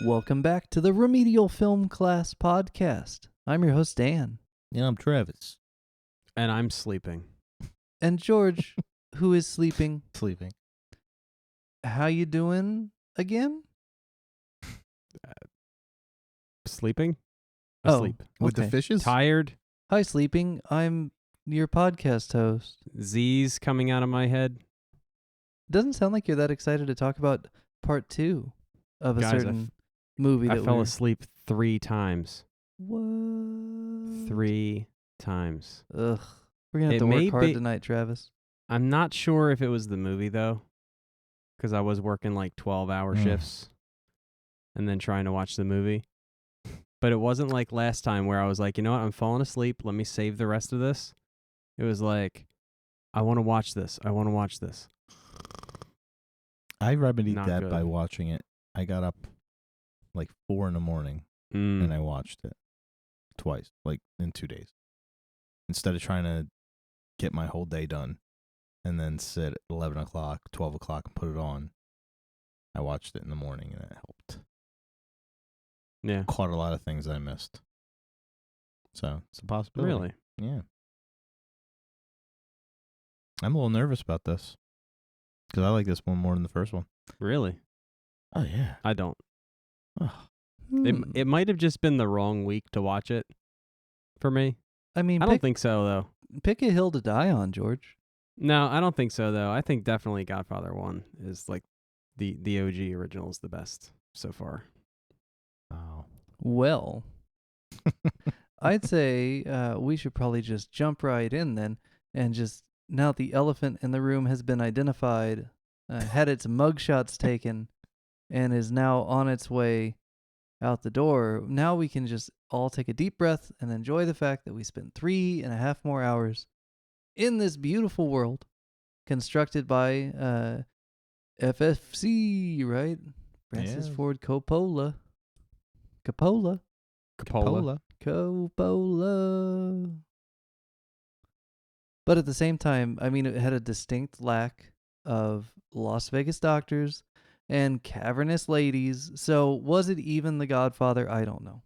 Welcome back to the Remedial Film Class Podcast. I'm your host, Dan. Yeah, I'm Travis. And I'm sleeping. And George, who is sleeping. Sleeping. How you doing again? Sleeping? Oh, Asleep. With the okay. fishes? Tired. Hi, sleeping. I'm your podcast host. Z's coming out of my head. Doesn't sound like you're that excited to talk about part 2 of a Guys, certain movie I that fell we're... asleep 3 times. What? 3 times. Ugh. We're going to have It to may work hard be- tonight, Travis. I'm not sure if it was the movie, though, because I was working like 12-hour shifts and then trying to watch the movie. But it wasn't like last time where I was like, you know what, I'm falling asleep. Let me save the rest of this. It was like, I want to watch this. I want to watch this. I remedied Not that good. by watching it. I got up like 4 a.m. and I watched it twice, like in 2 days. Instead of trying to get my whole day done and then sit at 11 o'clock, 12 o'clock and put it on, I watched it in the morning and it helped. Yeah. Caught a lot of things I missed. So it's a possibility. Really? Yeah. I'm a little nervous about this because I like this one more than the first one. Really? Oh, yeah. I don't. Oh. It might have just been the wrong week to watch it for me. I mean, I don't think so, though. pick a hill to die on, George. No, I don't think so, though. I think definitely Godfather 1 is like the OG original is the best so far. Oh. Well, I'd say we should probably just jump right in then and just, now the elephant in the room has been identified, had its mugshots taken, and is now on its way out the door. Now we can just all take a deep breath and enjoy the fact that we spent 3.5 more hours in this beautiful world constructed by FFC, right? Francis Yeah. Ford Coppola. Coppola. Coppola. But at the same time, I mean, it had a distinct lack of Las Vegas doctors and cavernous ladies. So was it even The Godfather? I don't know.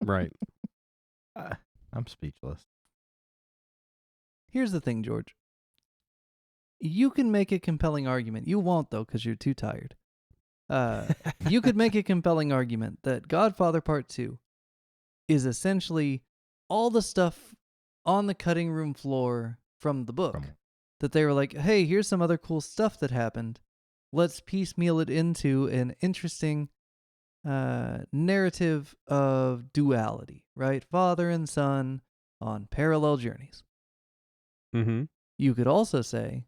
Right. I'm speechless. Here's the thing, George. You can make a compelling argument. You won't, though, because you're too tired. You could make a compelling argument that Godfather Part 2 is essentially all the stuff on the cutting room floor from the book. That they were like, hey, here's some other cool stuff that happened. Let's piecemeal it into an interesting narrative of duality, right? Father and son on parallel journeys. Mm-hmm. You could also say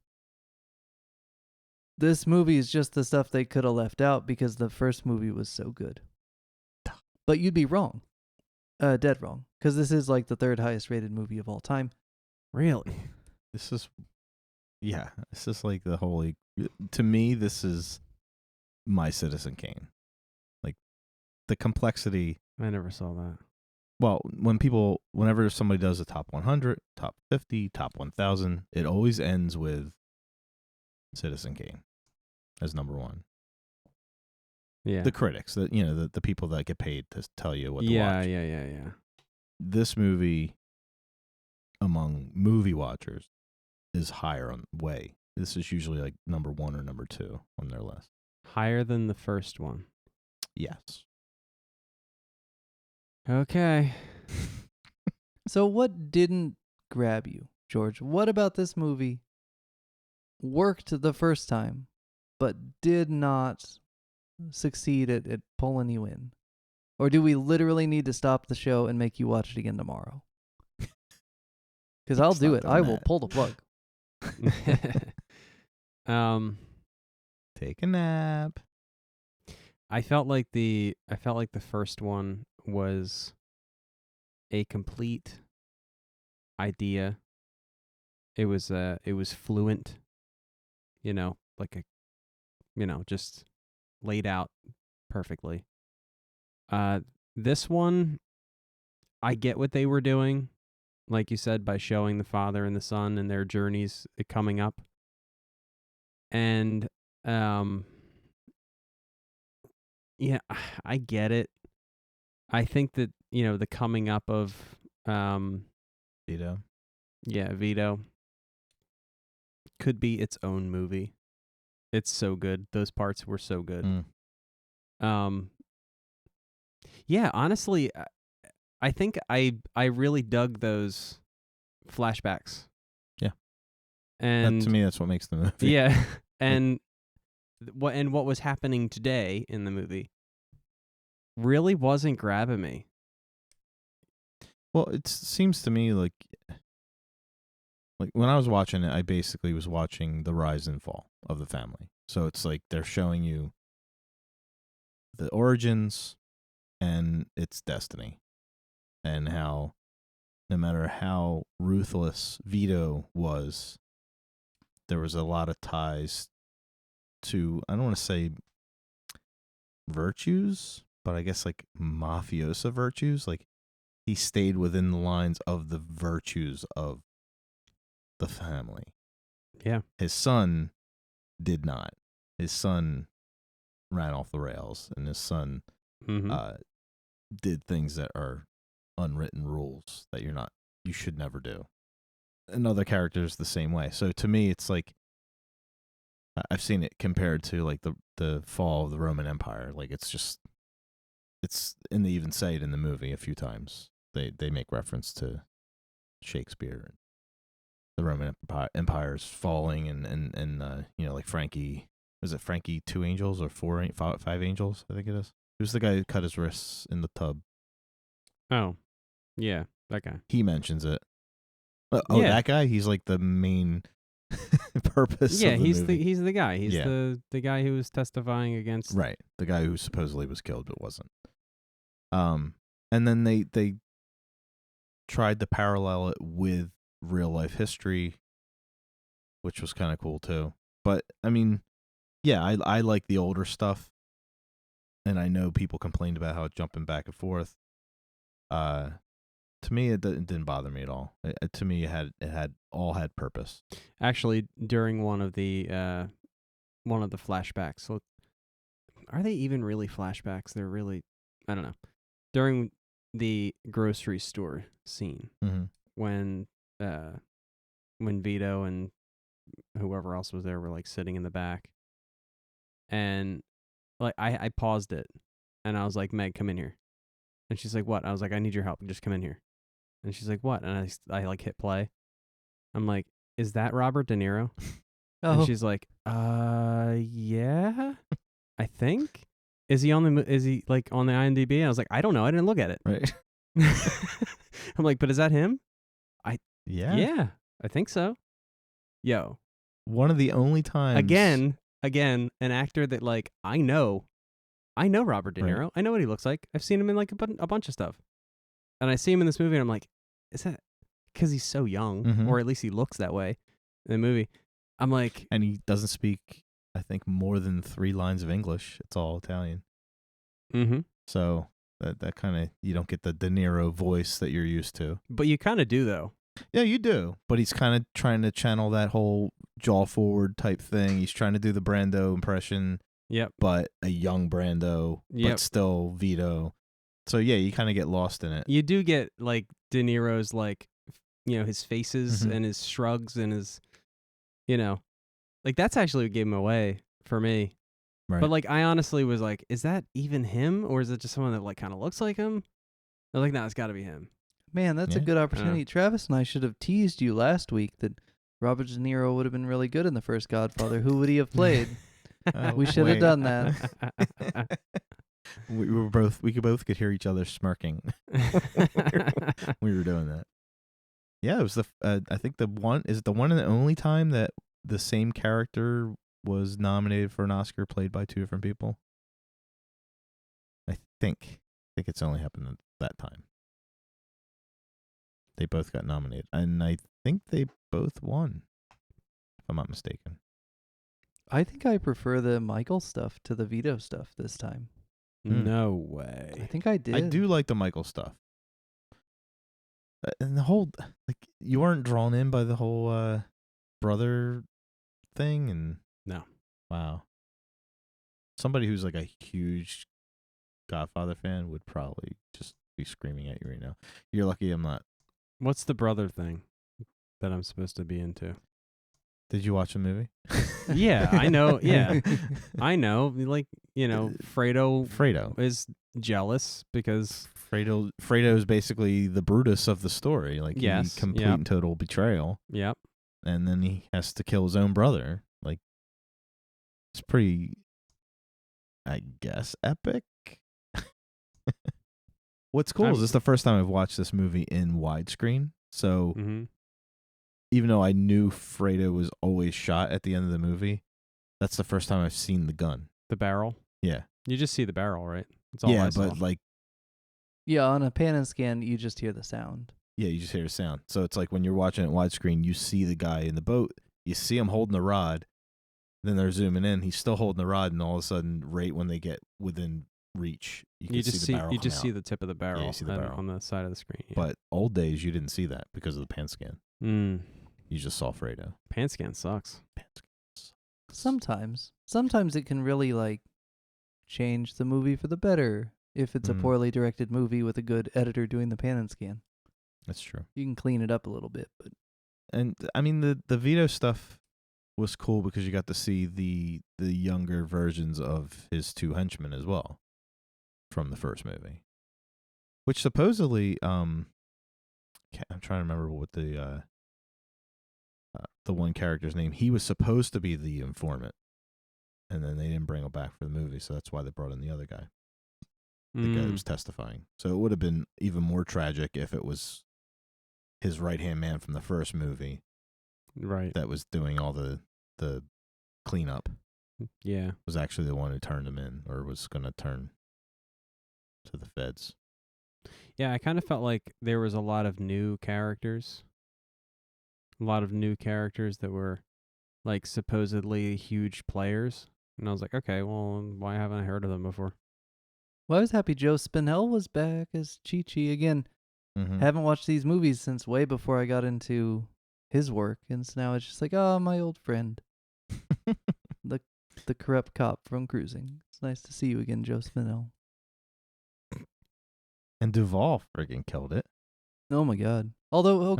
this movie is just the stuff they could have left out because the first movie was so good. But you'd be wrong. Dead wrong. Because this is like the 3rd highest rated movie of all time. Really? This is like the holy. To me, this is my Citizen Kane. Like the complexity. I never saw that. Well, whenever somebody does a top 100, top 50, top 1,000, it always ends with Citizen Kane as number 1. Yeah. The critics, the people that get paid to tell you what to watch. Yeah. This movie, among movie watchers, is higher on way. This is usually like number 1 or number 2 on their list. Higher than the first one. Yes. Okay. So what didn't grab you, George? What about this movie worked the first time, but did not succeed at pulling you in? Or do we literally need to stop the show and make you watch it again tomorrow? Because I'll do it. I will pull the plug. Take a nap. I felt like the first one was a complete idea. It was fluent, just laid out perfectly. This one, I get what they were doing, like you said, by showing the father and the son and their journeys coming up. And Yeah, I get it. I think that, the coming up of, Vito. Vito could be its own movie. It's so good. Those parts were so good. Mm. Yeah, honestly, I think I really dug those flashbacks. Yeah. And to me, that's what makes the movie. yeah, and what was happening today in the movie really wasn't grabbing me. Well, it seems to me like when I was watching it, I basically was watching the rise and fall of the family. So it's like they're showing you the origins and its destiny, and how no matter how ruthless Vito was, there was a lot of ties to, I don't want to say virtues, but I guess like mafiosa virtues. Like he stayed within the lines of the virtues of the family. Yeah. His son did not. His son ran off the rails, and his son did things that are unwritten rules that you should never do. And other characters the same way. So to me, it's like I've seen it compared to like the fall of the Roman Empire. Like and they even say it in the movie a few times. They make reference to Shakespeare and the Roman Empire's falling, and like Frankie. Was it Frankie 2 Angels or 5 Angels? I think it is. Who's the guy who cut his wrists in the tub? Oh, yeah, that guy. He mentions it. Yeah. That guy. He's like the main purpose. Yeah, of the he's movie. he's the guy. He's the guy who was testifying against. Right, the guy who supposedly was killed but wasn't. And then they tried to parallel it with real life history, which was kind of cool too. But I mean, yeah, I like the older stuff, and I know people complained about how it's jumping back and forth. To me, it didn't bother me at all. To me, it had purpose. Actually, during one of the flashbacks, so are they even really flashbacks? They're really, I don't know. During the grocery store scene, when Vito and whoever else was there were like sitting in the back, and like I paused it, and I was like, Meg, come in here. And she's like, what? I was like, I need your help. Just come in here. And she's like, what? And I like hit play. I'm like, is that Robert De Niro? Oh. And she's like, yeah, I think. Is he like on the IMDb? And I was like, I don't know. I didn't look at it. Right. I'm like, but is that him? Yeah, I think so. Yo. One of the only times. Again, an actor that like I know Robert De Niro. Right. I know what he looks like. I've seen him in like a bunch of stuff. And I see him in this movie and I'm like, is that because he's so young, or at least he looks that way in the movie? I'm like, and he doesn't speak, I think, more than 3 lines of English. It's all Italian. So that kind of, you don't get the De Niro voice that you're used to. But you kind of do though. Yeah, you do. But he's kind of trying to channel that whole jaw forward type thing. He's trying to do the Brando impression. Yep. But a young Brando, but still Vito. So yeah, you kind of get lost in it. You do get like De Niro's like, his faces and his shrugs and his, like that's actually what gave him away for me. Right. But like I honestly was like, is that even him, or is it just someone that like kind of looks like him? I was like, no, it's got to be him. Man, that's a good opportunity. Travis and I should have teased you last week that Robert De Niro would have been really good in the first Godfather. Who would he have played? We should have done that. We could hear each other smirking. We were doing that. Yeah, it was I think the one and the only time that the same character was nominated for an Oscar played by 2 different people. I think it's only happened at that time. They both got nominated, and I think they both won, if I'm not mistaken. I think I prefer the Michael stuff to the Vito stuff this time. No way. I think I did. I do like the Michael stuff. And the whole, like, you weren't drawn in by the whole brother thing? And no. Wow. Somebody who's like a huge Godfather fan would probably just be screaming at you right now. You're lucky I'm not. What's the brother thing that I'm supposed to be into? Did you watch the movie? Yeah, I know. Yeah, I know. Like, Fredo is jealous because Fredo is basically the Brutus of the story. Like, yes, he complete and total betrayal. Yep. And then he has to kill his own brother. Like, it's pretty, I guess, epic. What's cool is this is the first time I've watched this movie in widescreen. So even though I knew Fredo was always shot at the end of the movie, that's the first time I've seen the gun. The barrel? Yeah. You just see the barrel, right? That's all I saw. But like... Yeah, on a pan and scan, you just hear the sound. Yeah, you just hear the sound. So it's like when you're watching it widescreen, you see the guy in the boat, you see him holding the rod, then they're zooming in, he's still holding the rod, and all of a sudden, right when they get within reach, you just see the barrel. You just see the tip of the barrel, you see the barrel on the side of the screen. Yeah. But old days, you didn't see that because of the pan scan. You just saw Fredo. Pan scan sucks. Sometimes it can really like change the movie for the better if it's a poorly directed movie with a good editor doing the pan and scan. That's true. You can clean it up a little bit, but and I mean the Vito stuff was cool because you got to see the younger versions of his two henchmen as well from the first movie, which supposedly I'm trying to remember what the one character's name. He was supposed to be the informant, and then they didn't bring him back for the movie, so that's why they brought in the other guy, the guy that was testifying. So it would have been even more tragic if it was his right-hand man from the first movie, right, that was doing all the cleanup. Yeah, was actually the one who turned him in, or was going to turn to the feds. Yeah, I kind of felt like there was a lot of new characters. A lot of new characters that were like supposedly huge players. And I was like, okay, well, why haven't I heard of them before? Well, I was happy Joe Spinell was back as Chi-Chi again. Haven't watched these movies since way before I got into his work, and so now it's just like, oh, my old friend, the corrupt cop from Cruising. It's nice to see you again, Joe Spinell. And Duvall friggin' killed it. Oh my God. Although,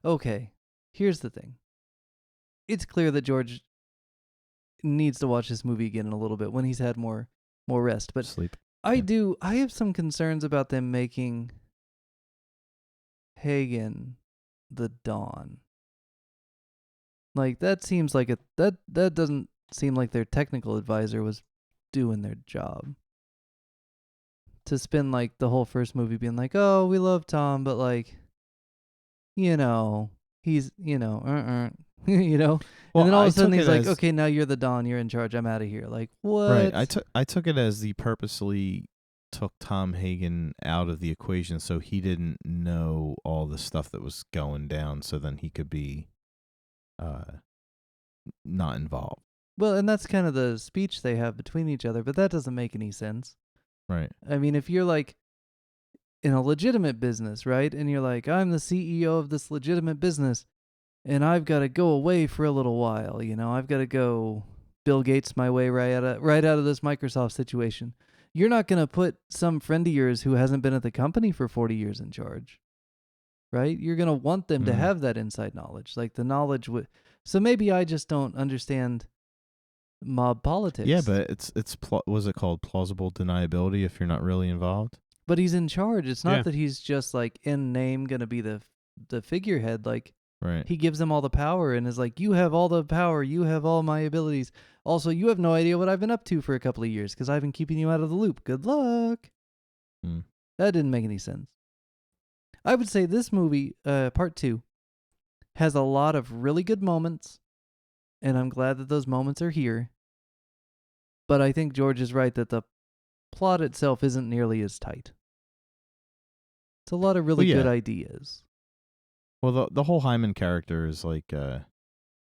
okay. Here's the thing. It's clear that George needs to watch this movie again in a little bit when he's had more rest. But sleep. I have some concerns about them making Hagen the Dawn. Like, that seems like that doesn't seem like their technical advisor was doing their job. To spend like the whole first movie being like, oh, we love Tom, but like, he's, you know. Well, and then all of a sudden he's like, okay, now you're the Don, you're in charge, I'm out of here. Like, what? Right. I took it as he purposely took Tom Hagen out of the equation so he didn't know all the stuff that was going down, so then he could be not involved. Well, and that's kind of the speech they have between each other, but that doesn't make any sense. Right. I mean, if you're like in a legitimate business, right? And you're like, I'm the CEO of this legitimate business and I've got to go away for a little while, I've got to go Bill Gates my way right out of this Microsoft situation. You're not going to put some friend of yours who hasn't been at the company for 40 years in charge, right? You're going to want them to have that inside knowledge, like the knowledge. So maybe I just don't understand mob politics. Yeah, but was it called plausible deniability if you're not really involved? But he's in charge. It's not that he's just like in name going to be the figurehead. Like, right. He gives them all the power and is like, you have all the power. You have all my abilities. Also, you have no idea what I've been up to for a couple of years because I've been keeping you out of the loop. Good luck. That didn't make any sense. I would say this movie, part 2, has a lot of really good moments, and I'm glad that those moments are here. But I think George is right that the plot itself isn't nearly as tight. It's a lot of really good ideas. Well, the whole Hyman character is like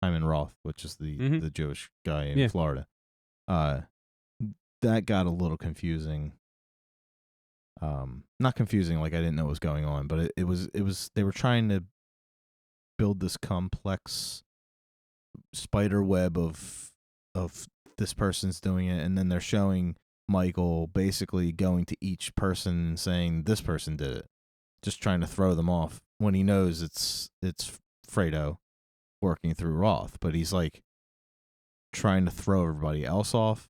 Hyman Roth, which is the Jewish guy in Florida. That got a little confusing. Not confusing, like I didn't know what was going on, but it was they were trying to build this complex spider web of this person's doing it, and then they're showing Michael basically going to each person and saying this person did it, just trying to throw them off when he knows it's Fredo working through Roth, but he's like trying to throw everybody else off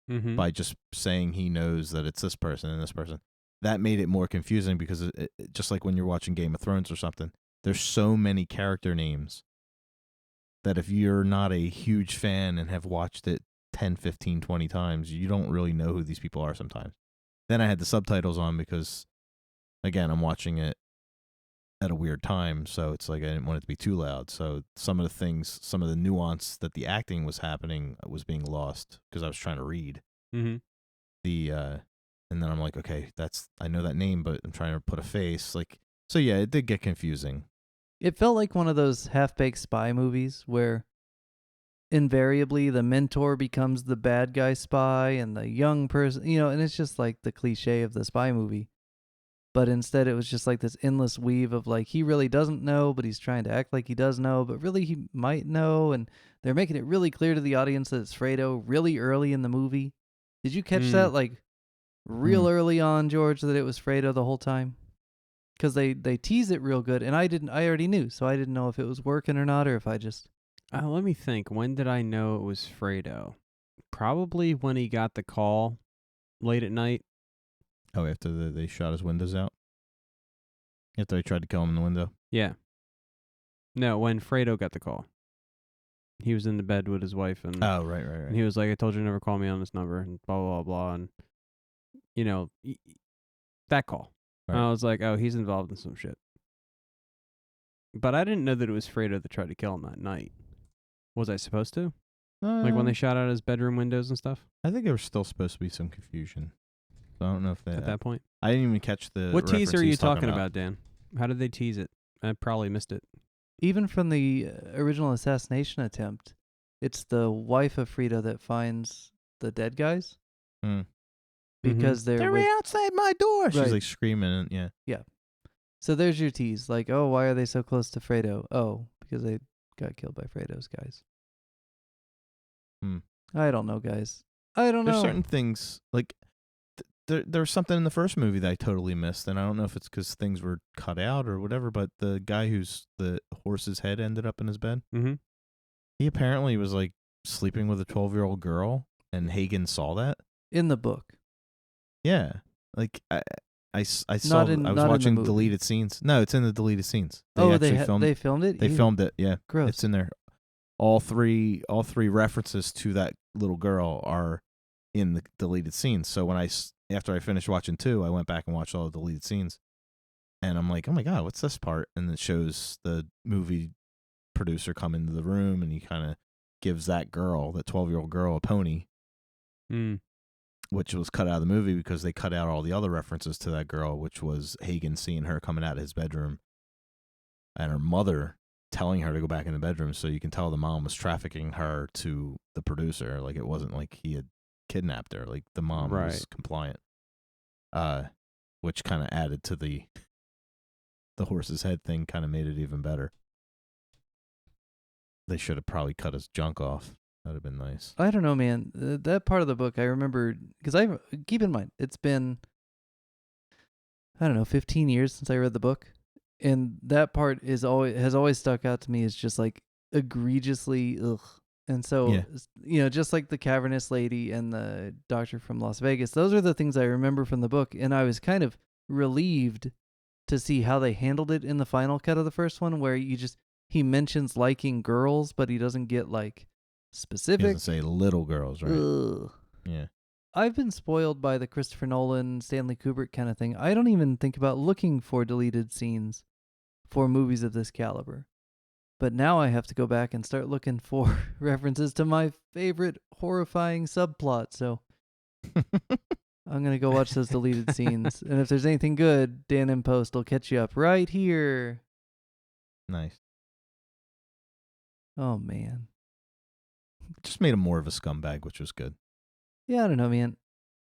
by just saying he knows that it's this person and this person. That made it more confusing because it, just like when you're watching Game of Thrones or something, there's so many character names that if you're not a huge fan and have watched it 10, 15, 20 times, you don't really know who these people are sometimes. Then I had the subtitles on because, again, I'm watching it at a weird time, so it's like I didn't want it to be too loud. So some of the things, some of the nuance that the acting was happening was being lost because I was trying to read. And then I'm like, okay, I know that name, but I'm trying to put a face. Like, so yeah, it did get confusing. It felt like one of those half-baked spy movies where invariably the mentor becomes the bad guy spy and the young person, and it's just like the cliche of the spy movie. But instead it was just like this endless weave of like, he really doesn't know, but he's trying to act like he does know, but really he might know. And they're making it really clear to the audience that it's Fredo really early in the movie. Did you catch that like real early on, George, that it was Fredo the whole time? Because they tease it real good, and I already knew, so I didn't know if it was working or not, or if I just... let me think. When did I know it was Fredo? Probably when he got the call late at night. Oh, after they shot his windows out? After they tried to kill him in the window? Yeah. No, when Fredo got the call. He was in the bed with his wife, and oh, right. And he was like, "I told you to never call me on this number," and blah blah blah, and that call. Right. And I was like, "Oh, he's involved in some shit." But I didn't know that it was Fredo that tried to kill him that night. Was I supposed to? Like when they shot out his bedroom windows and stuff? I think there was still supposed to be some confusion. So I don't know if at that point. I didn't even catch the. What tease are you talking about, Dan? How did they tease it? I probably missed it. Even from the original assassination attempt, it's the wife of Fredo that finds the dead guys. Because they're outside my door. Right. She's like screaming. Yeah. So there's your tease. Like, oh, why are they so close to Fredo? Oh, because they got killed by Fredo's guys. I don't know, guys. I don't know. There's certain things, like, there's something in the first movie that I totally missed, and I don't know if it's because things were cut out or whatever, but the guy who's the horse's head ended up in his bed, he apparently was, like, sleeping with a 12-year-old girl, and Hagen saw that. In the book. Yeah. Like, I saw. I was watching deleted scenes. No, it's in the deleted scenes. They filmed it. They filmed it. Yeah, gross. It's in there. All three references to that little girl are in the deleted scenes. So after I finished watching 2, I went back and watched all the deleted scenes, and I'm like, oh my god, what's this part? And it shows the movie producer come into the room, and he kind of gives that girl, that 12-year-old girl, a pony. Which was cut out of the movie because they cut out all the other references to that girl, which was Hagen seeing her coming out of his bedroom and her mother telling her to go back in the bedroom. So you can tell the mom was trafficking her to the producer. Like, it wasn't like he had kidnapped her. Like, the mom was compliant, which kind of added to the horse's head thing, kind of made it even better. They should have probably cut his junk off. That would have been nice. I don't know, man. That part of the book I remember, because keep in mind, it's been, 15 years since I read the book. And that part has always stuck out to me as just like egregiously ugh. And so, just like the cavernous lady and the doctor from Las Vegas, those are the things I remember from the book. And I was kind of relieved to see how they handled it in the final cut of the first one, where he mentions liking girls, but he doesn't get like specific. He doesn't say little girls, right? Ugh. Yeah. I've been spoiled by the Christopher Nolan, Stanley Kubrick kind of thing. I don't even think about looking for deleted scenes for movies of this caliber. But now I have to go back and start looking for references to my favorite horrifying subplot. So I'm going to go watch those deleted scenes. And if there's anything good, Dan in Post will catch you up right here. Nice. Oh, man. Just made him more of a scumbag, which was good. Yeah, I don't know, man.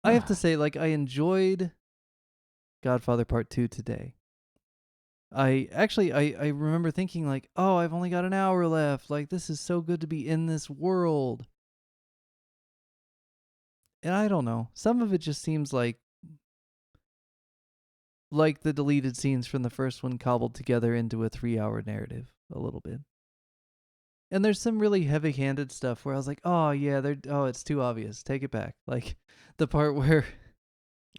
I have to say, like, I enjoyed Godfather Part 2 today. I remember thinking, like, oh, I've only got an hour left. Like, this is so good to be in this world. And I don't know. Some of it just seems like the deleted scenes from the first one cobbled together into a 3-hour narrative a little bit. And there's some really heavy-handed stuff where I was like, oh, yeah, it's too obvious. Take it back. Like the part where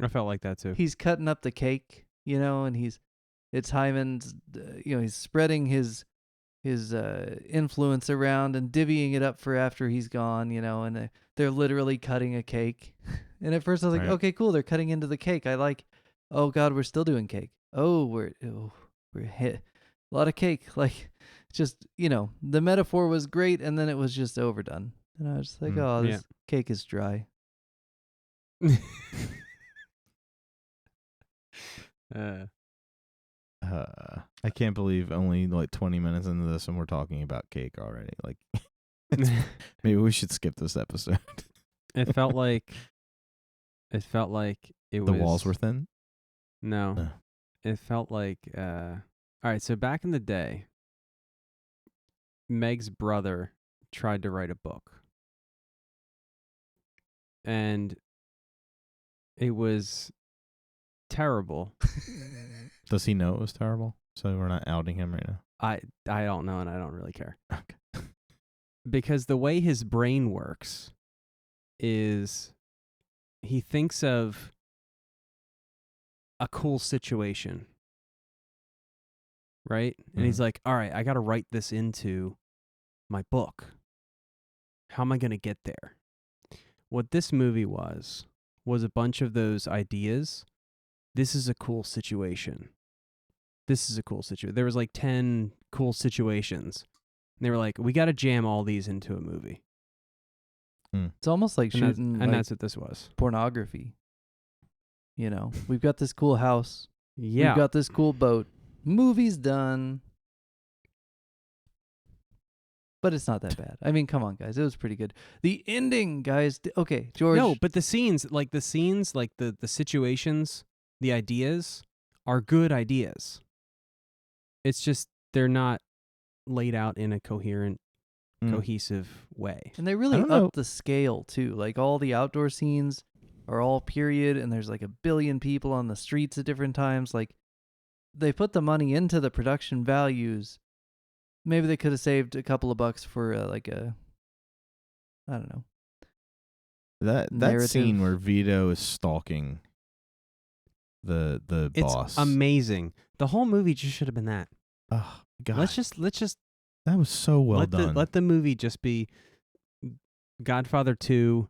I felt like that too. he's cutting up the cake, and it's Hyman's, he's spreading his influence around and divvying it up for after he's gone, and they're literally cutting a cake. And at first I was like, okay, cool, they're cutting into the cake. I like, oh God, we're still doing cake. Oh, we're hit a lot of cake. Like, just, the metaphor was great, and then it was just overdone. And I was just like, this cake is dry. I can't believe only like 20 minutes into this and we're talking about cake already. Like, maybe we should skip this episode. It felt like it the was... walls were thin? No. It felt like... all right, so back in the day, Meg's brother tried to write a book. And it was terrible. Does he know it was terrible? So we're not outing him right now? I don't know, and I don't really care. Okay. Because the way his brain works is he thinks of a cool situation, right? And he's like, all right, I got to write this into my book. How am I going to get there? What this movie was a bunch of those ideas. This is a cool situation. This is a cool situation. There was like 10 cool situations. And they were like, we got to jam all these into a movie. It's almost like shooting and that's what this was. Pornography. We've got this cool house. Yeah. We've got this cool boat. Movie's done. But it's not that bad. I mean, come on, guys. It was pretty good. The ending, guys. Okay, George. No, but the scenes, like the situations, the ideas are good ideas. It's just they're not laid out in a coherent, cohesive way. And they really upped the scale, too. Like, all the outdoor scenes are all period, and there's like 1 billion people on the streets at different times. Like, they put the money into the production values. Maybe they could have saved a couple of bucks for I don't know. That scene where Vito is stalking the boss. It's amazing. The whole movie just should have been that. Oh God. Let's just that was so well done. Let the movie just be Godfather II,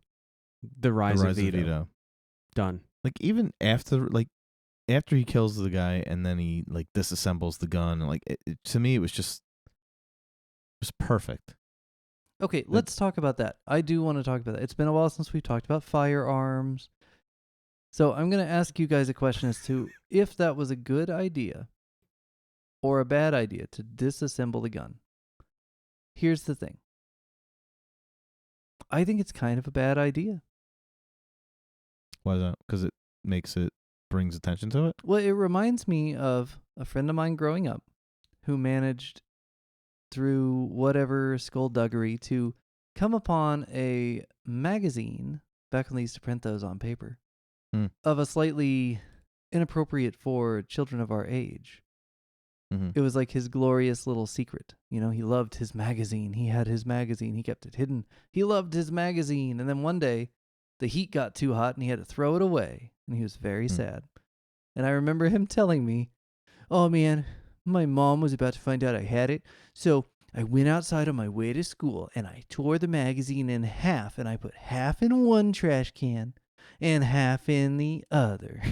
The Rise of Vito. Done. Like, even after he kills the guy and then he like disassembles the gun, and like to me it was perfect. Okay, let's talk about that. I do want to talk about that. It's been a while since we've talked about firearms. So I'm going to ask you guys a question as to if that was a good idea or a bad idea to disassemble the gun. Here's the thing. I think it's kind of a bad idea. Why is that? Because it brings attention to it? Well, it reminds me of a friend of mine growing up who managed through whatever skullduggery to come upon a magazine, back when they used to print those on paper, of a slightly inappropriate for children of our age. Mm-hmm. It was like his glorious little secret. He loved his magazine. He had his magazine. He kept it hidden. He loved his magazine. And then one day, the heat got too hot and he had to throw it away. And he was very sad. And I remember him telling me, oh man, my mom was about to find out I had it. So I went outside on my way to school and I tore the magazine in half, and I put half in one trash can and half in the other.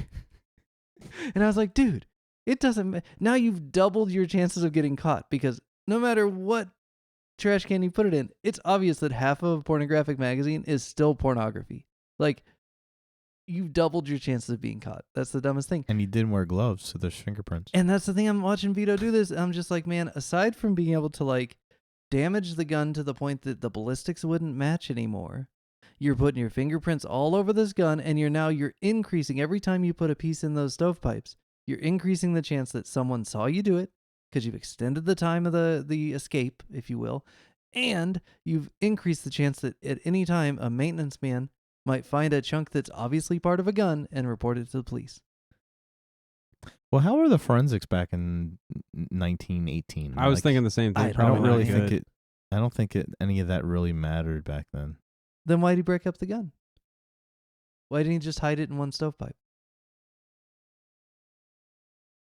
And I was like, dude, it doesn't now you've doubled your chances of getting caught, because no matter what trash can you put it in, it's obvious that half of a pornographic magazine is still pornography. Like, you've doubled your chances of being caught. That's the dumbest thing. And he didn't wear gloves, so there's fingerprints. And that's the thing. I'm watching Vito do this. I'm just like, man, aside from being able to like damage the gun to the point that the ballistics wouldn't match anymore, you're putting your fingerprints all over this gun, and you're increasing every time you put a piece in those stovepipes. You're increasing the chance that someone saw you do it, because you've extended the time of the escape, if you will, and you've increased the chance that at any time a maintenance man might find a chunk that's obviously part of a gun and report it to the police. Well, how were the forensics back in 1918? I was thinking the same thing. I I Probably don't not really good. think it. I don't think any of that really mattered back then. Then why'd he break up the gun? Why didn't he just hide it in one stovepipe?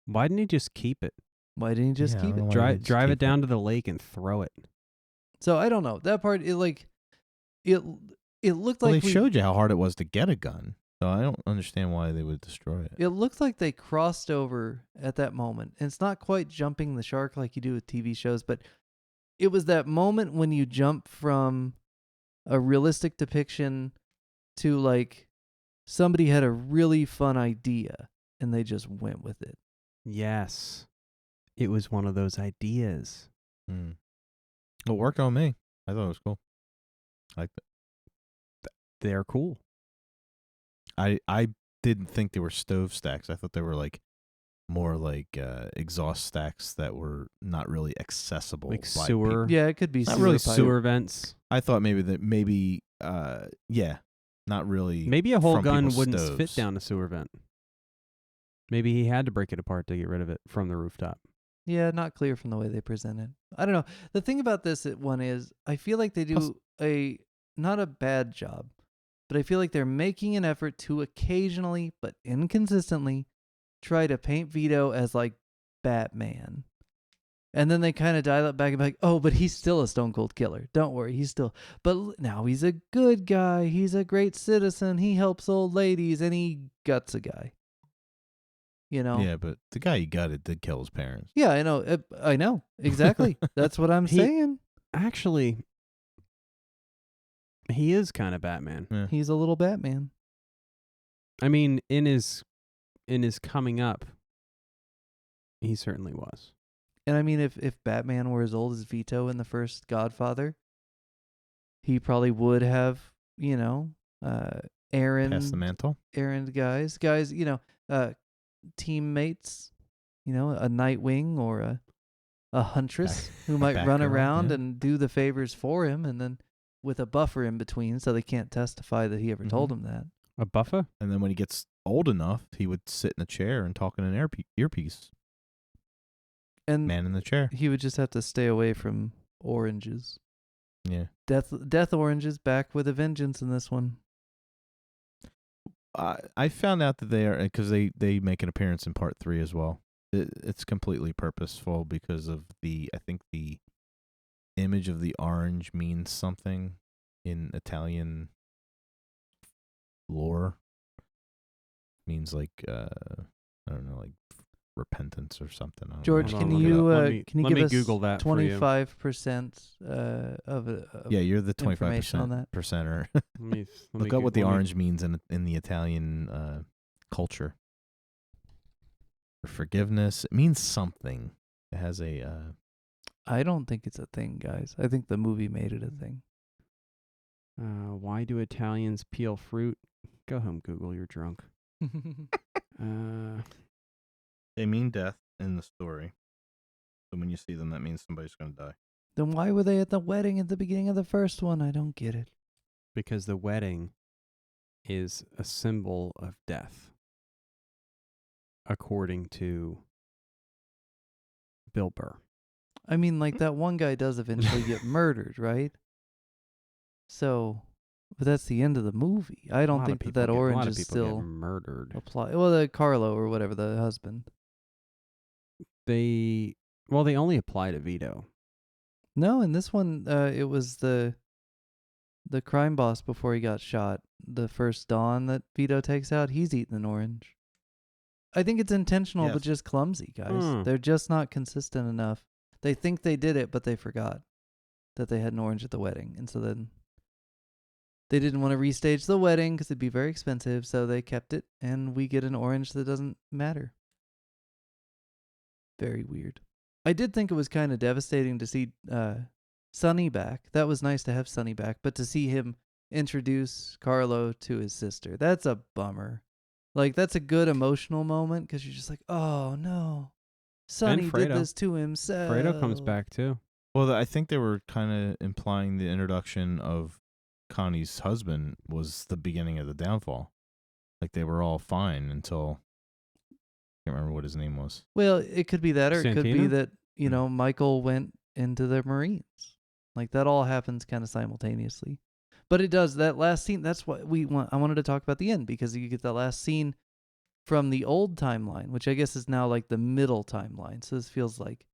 Why didn't he just keep it? Why didn't he just Yeah, I keep don't it? know why they just Drive keep it down to the lake and throw it. So I don't know. That part, it looked Well, like they showed you how hard it was to get a gun, so I don't understand why they would destroy it. It looked like they crossed over at that moment. And it's not quite jumping the shark like you do with TV shows, but it was that moment when you jump from a realistic depiction to like somebody had a really fun idea and they just went with it. Yes. It was one of those ideas. Mm. It worked on me. I thought it was cool. I liked it. They're cool. I didn't think they were stove stacks. I thought they were like more like exhaust stacks that were not really accessible. Like by sewer. people. Yeah, it could be Not sewer really pipe. Sewer vents. I thought maybe not really. Maybe a whole from gun people's wouldn't fit stoves. down a sewer vent. Maybe he had to break it apart to get rid of it from the rooftop. Yeah, not clear from the way they present it. I don't know. The thing about this one is I feel like they Plus- do not a bad job, but I feel like they're making an effort to occasionally, but inconsistently, try to paint Vito as like Batman. And then they kind of dial it back and be like, oh, but he's still a stone cold killer. Don't worry, he's still. But now he's a good guy. He's a great citizen. He helps old ladies and he guts a guy. You know? Yeah, but the guy he gutted did kill his parents. Yeah, I know. I know. Exactly. That's what I'm saying. Actually, he is kind of Batman. Yeah. He's a little Batman. I mean, in his coming up, he certainly was. And I mean, if Batman were as old as Vito in the first Godfather, he probably would have, Pass the mantle. errand guys, teammates, a Nightwing or a Huntress who might run Batgirl, around yeah. and do the favors for him, and then with a buffer in between so they can't testify that he ever told him that. A buffer? And then when he gets old enough, he would sit in a chair and talk in an earpiece. And Man in the chair. he would just have to stay away from oranges. Yeah. Death oranges back with a vengeance in this one. I found out that they are, because they make an appearance in part 3 as well. It's completely purposeful because of I think the image of the orange means something in Italian lore. Means like, I don't know, like repentance or something. I don't George, know. can Hold on, you let me give us Google that for you. 25% of Yeah, you're the information on 25% that? percenter. Look Look up what the orange means in the Italian culture. For forgiveness, it means something. It has a. I don't think it's a thing, guys. I think the movie made it a thing. Why do Italians peel fruit? Go home, Google. You're drunk. They mean death in the story. So when you see them, that means somebody's going to die. Then why were they at the wedding at the beginning of the first one? I don't get it. Because the wedding is a symbol of death, according to Bill Burr. I mean, like that one guy does eventually get murdered, right? So, but that's the end of the movie. I don't think that orange is still murdered. apply. Well, the Carlo or whatever, the husband. They only apply to Vito. No, in this one, it was the crime boss before he got shot. The first Dawn that Vito takes out, he's eating an orange. I think it's intentional, Yes. but just clumsy, guys. They're just not consistent enough. They think they did it, but they forgot that they had an orange at the wedding. And so then they didn't want to restage the wedding because it'd be very expensive. So they kept it, and we get an orange that doesn't matter. Very weird. I did think it was kind of devastating to see Sonny back. That was nice to have Sonny back, but to see him introduce Carlo to his sister, that's a bummer. Like, that's a good emotional moment because you're just like, oh, no. Sonny did this to himself. Fredo comes back, too. Well, I think they were kind of implying the introduction of Connie's husband was the beginning of the downfall. Like they were all fine until I can't remember what his name was. Well, it could be that, or it could be Santino? that, Michael went into the Marines. Like that all happens kind of simultaneously. But it does, that last scene, that's what I wanted to talk about the end, because you get that last scene from the old timeline, which I guess is now like the middle timeline. So this feels like,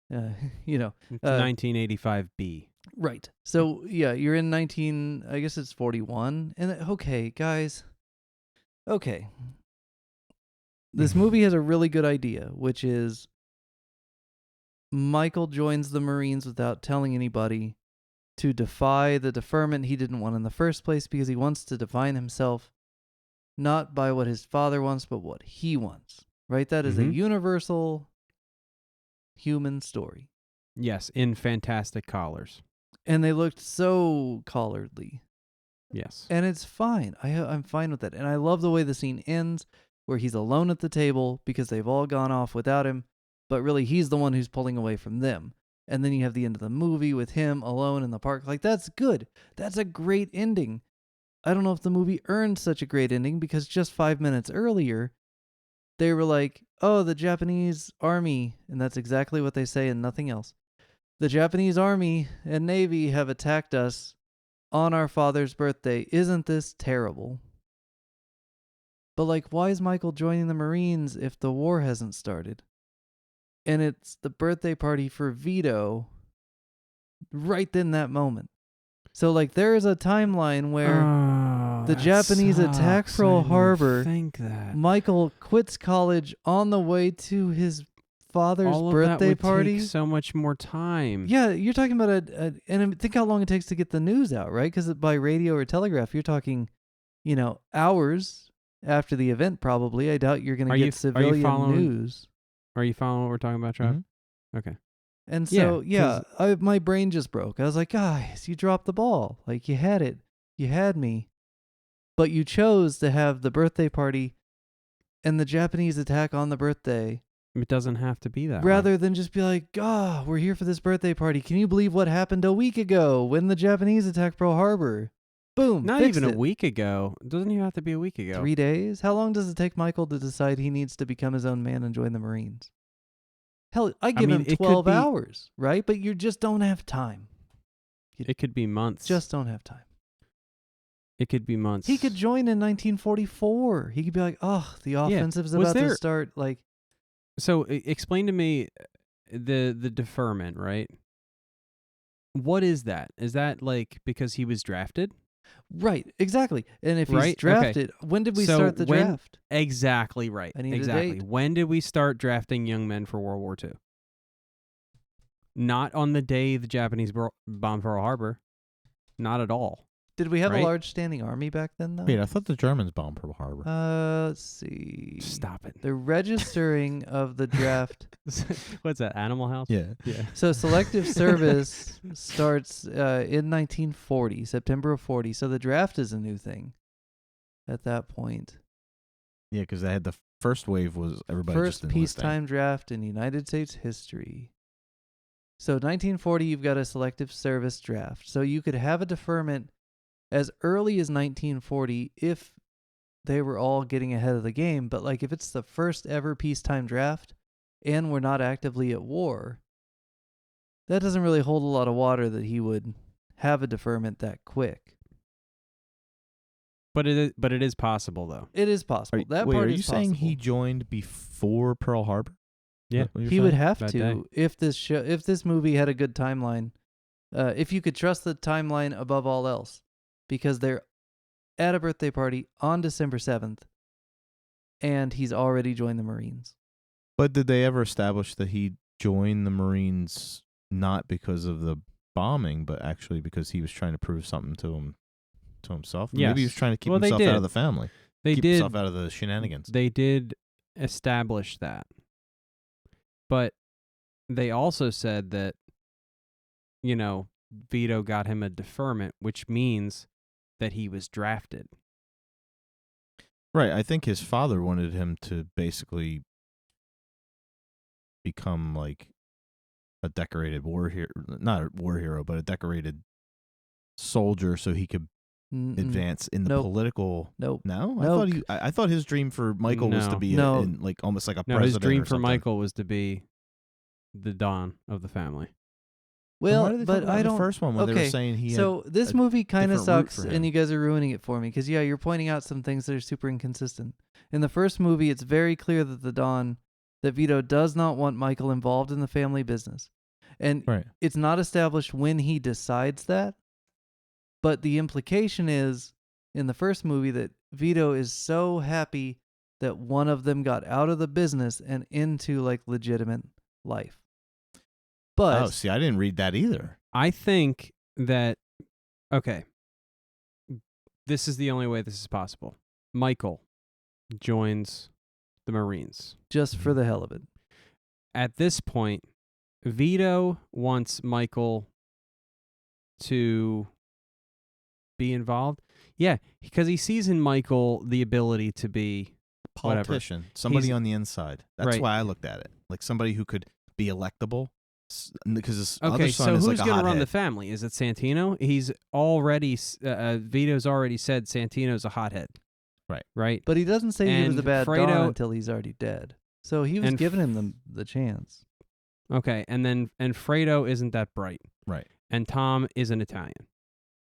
It's 1985B. Right. So yeah, you're in I guess it's 41. And okay, guys. Okay. This movie has a really good idea, which is Michael joins the Marines without telling anybody to defy the deferment he didn't want in the first place, because he wants to define himself not by what his father wants, but what he wants. Right? That is a universal human story. Yes, in fantastic collars. And they looked so collardly. Yes. And it's fine. I'm fine with that. And I love the way the scene ends, where he's alone at the table because they've all gone off without him, but really he's the one who's pulling away from them. And then you have the end of the movie with him alone in the park. Like, that's good. That's a great ending. I don't know if the movie earned such a great ending, because just 5 minutes earlier, they were like, oh, the Japanese army, and that's exactly what they say and nothing else. The Japanese army and navy have attacked us on our father's birthday. Isn't this terrible? But like, why is Michael joining the Marines if the war hasn't started? And it's the birthday party for Vito right in that moment. So like, there is a timeline where the Japanese attack Pearl Harbor. Think that Michael quits college on the way to his father's all birthday of that would party. take so much more time. Yeah, you're talking about and think how long it takes to get the news out, right? Because by radio or telegraph, you're talking, hours after the event. Probably, I doubt you're going to get civilian news. Are you following what we're talking about, Trav? Mm-hmm. Okay. And so, my brain just broke. I was like, guys, you dropped the ball. Like, you had it, you had me, but you chose to have the birthday party and the Japanese attack on the birthday. It doesn't have to be that Rather than just be like, we're here for this birthday party. Can you believe what happened a week ago when the Japanese attacked Pearl Harbor? Boom. Not even a week ago. It doesn't even have to be a week ago. 3 days? How long does it take Michael to decide he needs to become his own man and join the Marines? Hell, I give him 12 hours, right? But you just don't have time. It could be months. Just don't have time. It could be months. He could join in 1944. He could be like, the offensive's about to start. Like, so explain to me the deferment, right? What is that? Is that like because he was drafted? Right, exactly. And if he's drafted, when did we start the draft? Exactly right. I need exactly. a date. When did we start drafting young men for World War II? Not on the day the Japanese bombed Pearl Harbor. Not at all. Did we have a large standing army back then, though? Wait, I thought the Germans bombed Pearl Harbor. Let's see. Stop it. The registering of the draft. What's that, Animal House? Yeah. So selective service starts in 1940, September of 40. So the draft is a new thing at that point. Yeah, because they had the first wave was everybody First just peacetime draft in United States history. So 1940, you've got a selective service draft. So you could have a deferment as early as 1940 if they were all getting ahead of the game. But like, if it's the first ever peacetime draft and we're not actively at war, that doesn't really hold a lot of water that he would have a deferment that quick. But it is possible, though. It is possible. Are you saying he joined before Pearl Harbor? Yeah, he would have that to day. if this movie had a good timeline. If you could trust the timeline above all else, because they're at a birthday party on December 7th, and he's already joined the Marines. But did they ever establish that he joined the Marines not because of the bombing, but actually because he was trying to prove something to himself? Yes. Maybe he was trying to keep Well, himself out of the family. Keep himself out of the shenanigans. They did establish that. But they also said that, Vito got him a deferment, which means that he was drafted. Right. I think his father wanted him to basically become like a decorated war hero, not a war hero, but a decorated soldier so he could Mm-mm. advance in the Nope. political. Nope. No, Nope. I thought his dream for Michael was to be No. like almost like a No, president. his dream or for something. Michael was to be the Don of the family. Then why Well, did they but talk about I the don't. first one when they were Okay, saying he so had this a movie kind of different route sucks, for and him. you guys are ruining it for me because you're pointing out some things that are super inconsistent. In the first movie, it's very clear that Vito does not want Michael involved in the family business, and right. it's not established when he decides that. But the implication is in the first movie that Vito is so happy that one of them got out of the business and into like legitimate life. But Oh, see, I didn't read that either. I think that, okay, this is the only way this is possible. Michael joins the Marines. just for the hell of it. At this point, Vito wants Michael to be involved. Yeah, because he sees in Michael the ability to be whatever. Politician, somebody He's- on the inside. That's Right. why I looked at it. Like somebody who could be electable. Because his other Okay, son so is who's like a going to run the hothead. family? Is it Santino? He's already Vito's already said Santino's a hothead. Right. Right. But he doesn't say he was a And bad Fredo- Don until he's already dead. So he was And giving him the chance. Okay, and Fredo isn't that bright, Right. and Tom isn't Italian.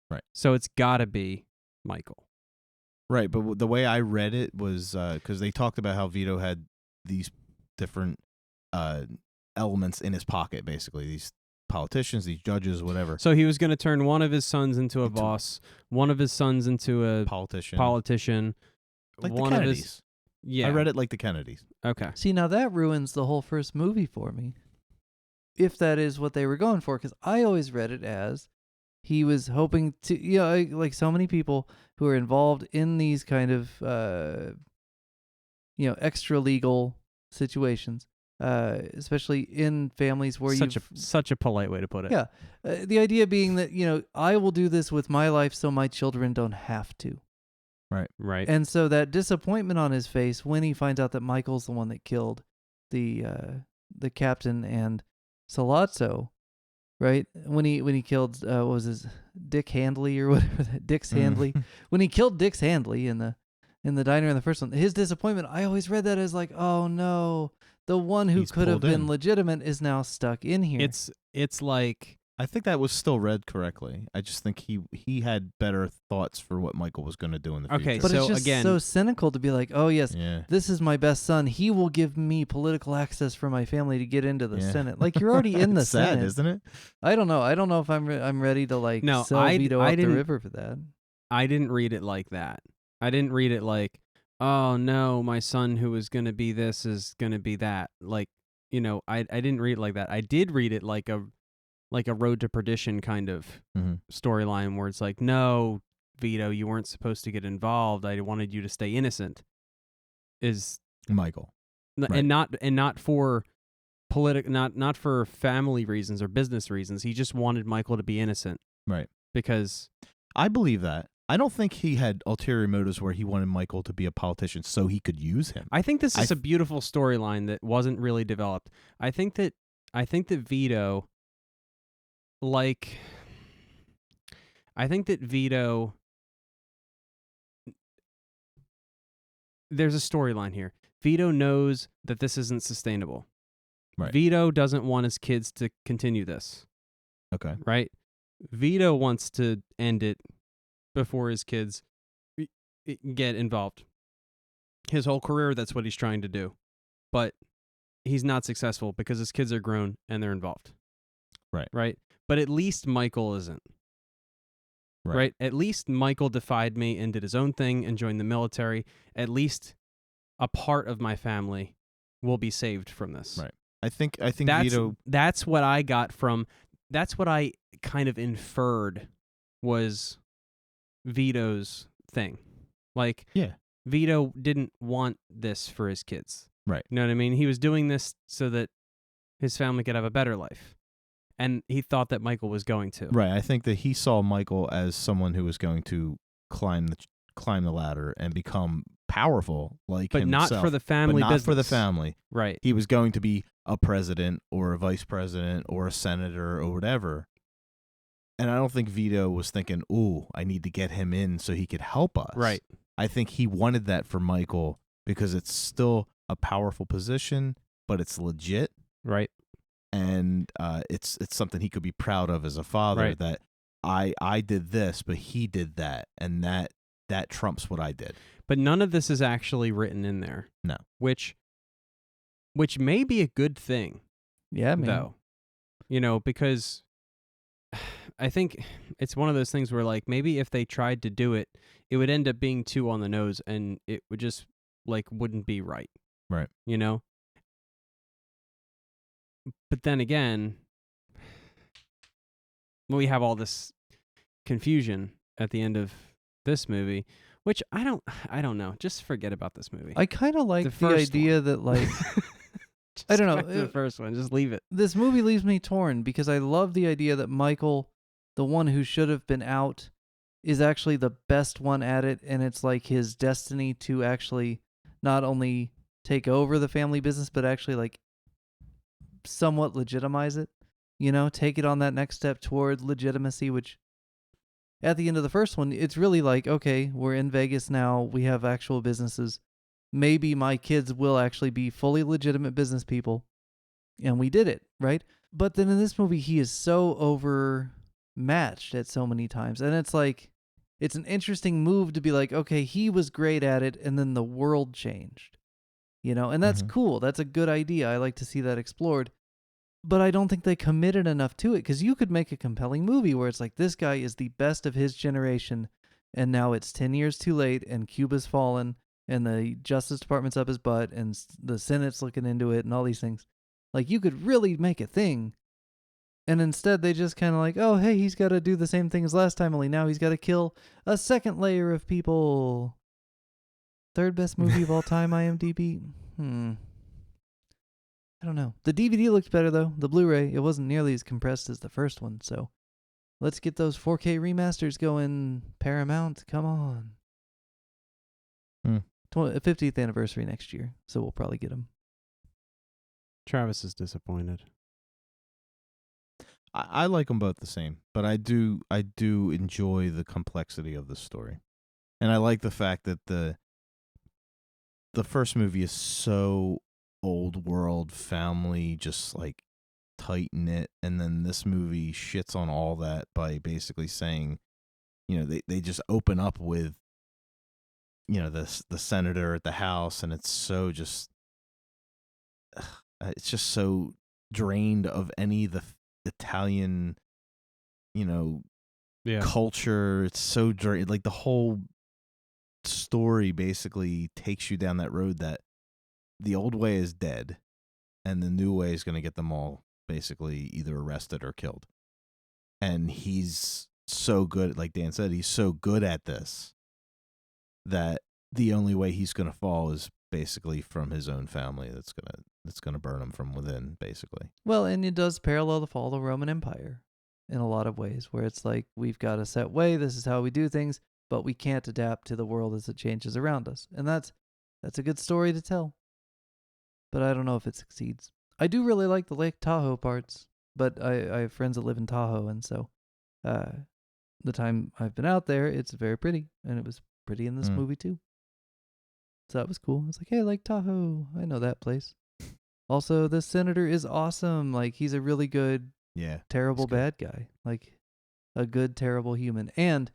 Right. So it's got to be Michael. Right, but the way I read it was because they talked about how Vito had these different elements in his pocket, basically these politicians, these judges, whatever. So he was going to turn one of his sons into a boss, one of his sons into a Politician, like one the of Kennedys. his. Yeah, I read it like the Kennedys. Okay. See, now that ruins the whole first movie for me. If that is what they were going for, because I always read it as he was hoping to, like so many people who are involved in these kind of, extra legal situations, especially in families where Such a polite way to put it. Yeah. The idea being that, I will do this with my life so my children don't have to. Right. And so that disappointment on his face when he finds out that Michael's the one that killed the captain and Salazzo, right? When he killed what was his Dick Handley or whatever that Dick's Handley. When he killed Dick's Handley in the diner in the first one, his disappointment, I always read that as like, oh no, the one who He's could have pulled been in. legitimate is now stuck in here. It's like I think that was still read correctly. I just think he had better thoughts for what Michael was going to do in the Okay, future. but so it's just again- so cynical to be like, oh yes, yeah. this is my best son. He will give me political access for my family to get into the Yeah. Senate. Like you're already in the It's sad, Senate, isn't it? I don't know. I don't know if I'm ready to like No, sell I Vito up the didn't- river for that. I didn't read it like that. I didn't read it like, oh no, my son who is going to be this is going to be that. Like, I didn't read it like that. I did read it like a road to perdition kind of Mm-hmm. storyline where it's like, no, Vito, you weren't supposed to get involved. I wanted you to stay innocent. Is Michael. Right. and not for not for family reasons or business reasons. He just wanted Michael to be innocent. Right. Because I believe that. I don't think he had ulterior motives where he wanted Michael to be a politician so he could use him. I think this is a beautiful storyline that wasn't really developed. I think that Vito, there's a storyline here. Vito knows that this isn't sustainable. Right. Vito doesn't want his kids to continue this. Okay. Right? Vito wants to end it before his kids get involved. His whole career, that's what he's trying to do. But he's not successful because his kids are grown and they're involved. Right. Right? But at least Michael isn't. Right? At least Michael defied me and did his own thing and joined the military. At least a part of my family will be saved from this. Right. I think Vito. That's what I got from. That's what I kind of inferred was Vito's thing. Like, yeah, Vito didn't want this for his kids. Right. You know what I mean? He was doing this so that his family could have a better life. And he thought that Michael was going to. Right. I think that he saw Michael as someone who was going to climb the ladder and become powerful like but himself. Not for the family but not business. for the family. Right. He was going to be a president or a vice president or a senator or whatever. And I don't think Vito was thinking, "Ooh, I need to get him in so he could help us." Right. I think he wanted that for Michael because it's still a powerful position, but it's legit. Right. And it's something he could be proud of as a father, Right. that I did this, but he did that, and that trumps what I did. But none of this is actually written in there. No. Which may be a good thing, Yeah, man. though. You know, because I think it's one of those things where, like, maybe if they tried to do it, it would end up being too on the nose, and it would just, like, wouldn't be right. Right. You know? But then again, we have all this confusion at the end of this movie, which I don't know. Just forget about this movie. I kind of like the first idea one. that, like, Just I don't go know, back to the first one. Just leave it. this movie leaves me torn because I love the idea that Michael, the one who should have been out, is actually the best one at it, and it's like his destiny to actually not only take over the family business, but actually, like, somewhat legitimize it, you know, take it on that next step toward legitimacy, which at the end of the first one, it's really like, okay, we're in Vegas now, we have actual businesses. Maybe my kids will actually be fully legitimate business people, and we did it, right? But then in this movie, he is so overmatched at so many times, and it's like, it's an interesting move to be like, okay, he was great at it, and then the world changed, you know, and that's cool. That's a good idea. I like to see that explored. But I don't think they committed enough to it, because you could make a compelling movie where it's like, this guy is the best of his generation, and now it's 10 years too late, and Cuba's fallen, and the Justice Department's up his butt, and the Senate's looking into it, and all these things. Like, you could really make a thing. And instead, they just kind of like, oh, hey, he's got to do the same thing as last time, only now he's got to kill a second layer of people. Third best movie of all time, IMDb? I don't know. The DVD looks better, though. The Blu-ray, it wasn't nearly as compressed as the first one, so let's get those 4K remasters going, Paramount. Come on. 50th anniversary next year, so we'll probably get them. Travis is disappointed. I like them both the same, but I do enjoy the complexity of the story, and I like the fact that the first movie is so old world family, just like tight knit, and then this movie shits on all that by basically saying, you know, they just open up with, you know, the senator at the house, and it's so just it's just so drained of any of the Italian, you know, culture. It's so drained. Like, the whole story basically takes you down that road that the old way is dead, and the new way is going to get them all basically either arrested or killed. And he's so good, like Dan said, he's so good at this that the only way he's going to fall is basically from his own family. That's gonna burn him from within, basically. Well, and it does parallel the fall of the Roman Empire in a lot of ways, where it's like, we've got a set way, this is how we do things, but we can't adapt to the world as it changes around us. And that's a good story to tell. But I don't know if it succeeds. I do really like the Lake Tahoe parts, but I have friends that live in Tahoe, and so the time I've been out there, it's very pretty, and it was pretty in this movie too. So that was cool. I was like, hey, Lake Tahoe, I know that place. Also, this senator is awesome. Like, he's a really good, terrible bad guy. Like, a good, terrible human. And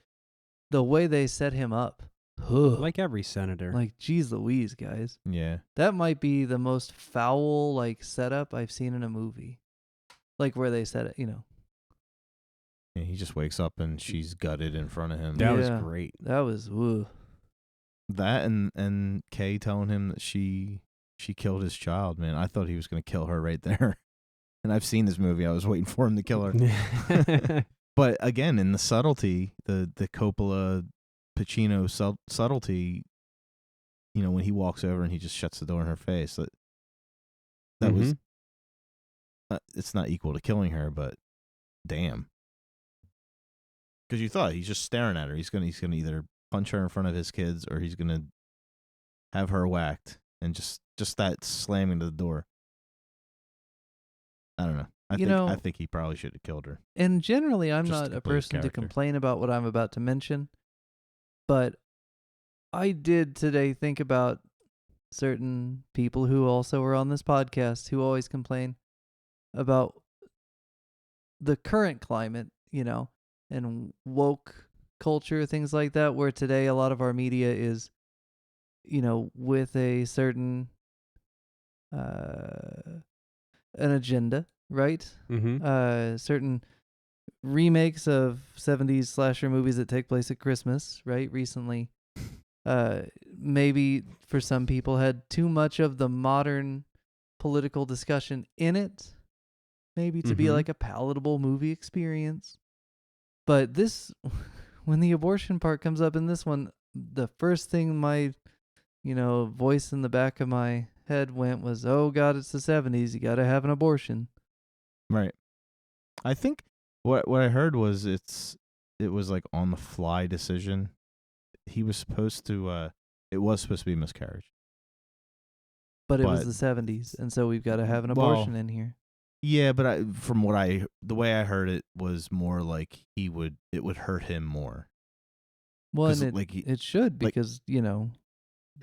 the way they set him up. Like every senator. Like, geez Louise, guys. Yeah. That might be the most foul, like, setup I've seen in a movie. Like, where they set it, you know. Yeah, he just wakes up and she's gutted in front of him. That was great. That was, woo. That and Kay telling him that she killed his child, man. I thought he was going to kill her right there. And I've seen this movie. I was waiting for him to kill her. But again, in the subtlety, the Coppola Pacino subtlety, you know, when he walks over and he just shuts the door in her face, that was, it's not equal to killing her, but damn. Because you thought he's just staring at her. He's gonna either punch her in front of his kids, or he's gonna have her whacked. And just that slamming to the door. I don't know. I think he probably should have killed her. And generally, I'm Just not to a play his person to character. complain about what I'm about to mention, but I did today think about certain people who also were on this podcast who always complain about the current climate, and woke culture, things like that, where today a lot of our media is, with a certain an agenda, right? Mm-hmm. Certain remakes of 70s slasher movies that take place at Christmas, right? Recently, maybe for some people had too much of the modern political discussion in it, maybe to be Mhm. like a palatable movie experience. But this, when the abortion part comes up in this one, the first thing my, voice in the back of my head went was, oh God, it's the 70s. You got to have an abortion. Right. I think what I heard was it was like on the fly decision. He was supposed to it was supposed to be a miscarriage. But it was the 70s, and so we've got to have an abortion in here. Yeah, but the way I heard it was more like it would hurt him more. Well, and it should, because,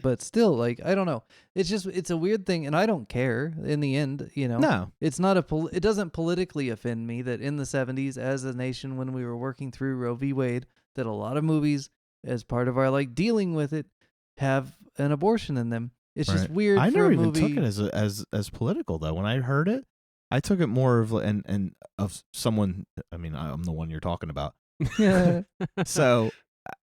but still, like, I don't know. It's a weird thing, and I don't care in the end, No. It's not it doesn't politically offend me that in the 70s, as a nation, when we were working through Roe v. Wade, that a lot of movies, as part of our, like, dealing with it, have an abortion in them. It's just weird I for never a even movie. took it as political, though. When I heard it, I took it more of and of someone. I mean, I'm the one you're talking about. So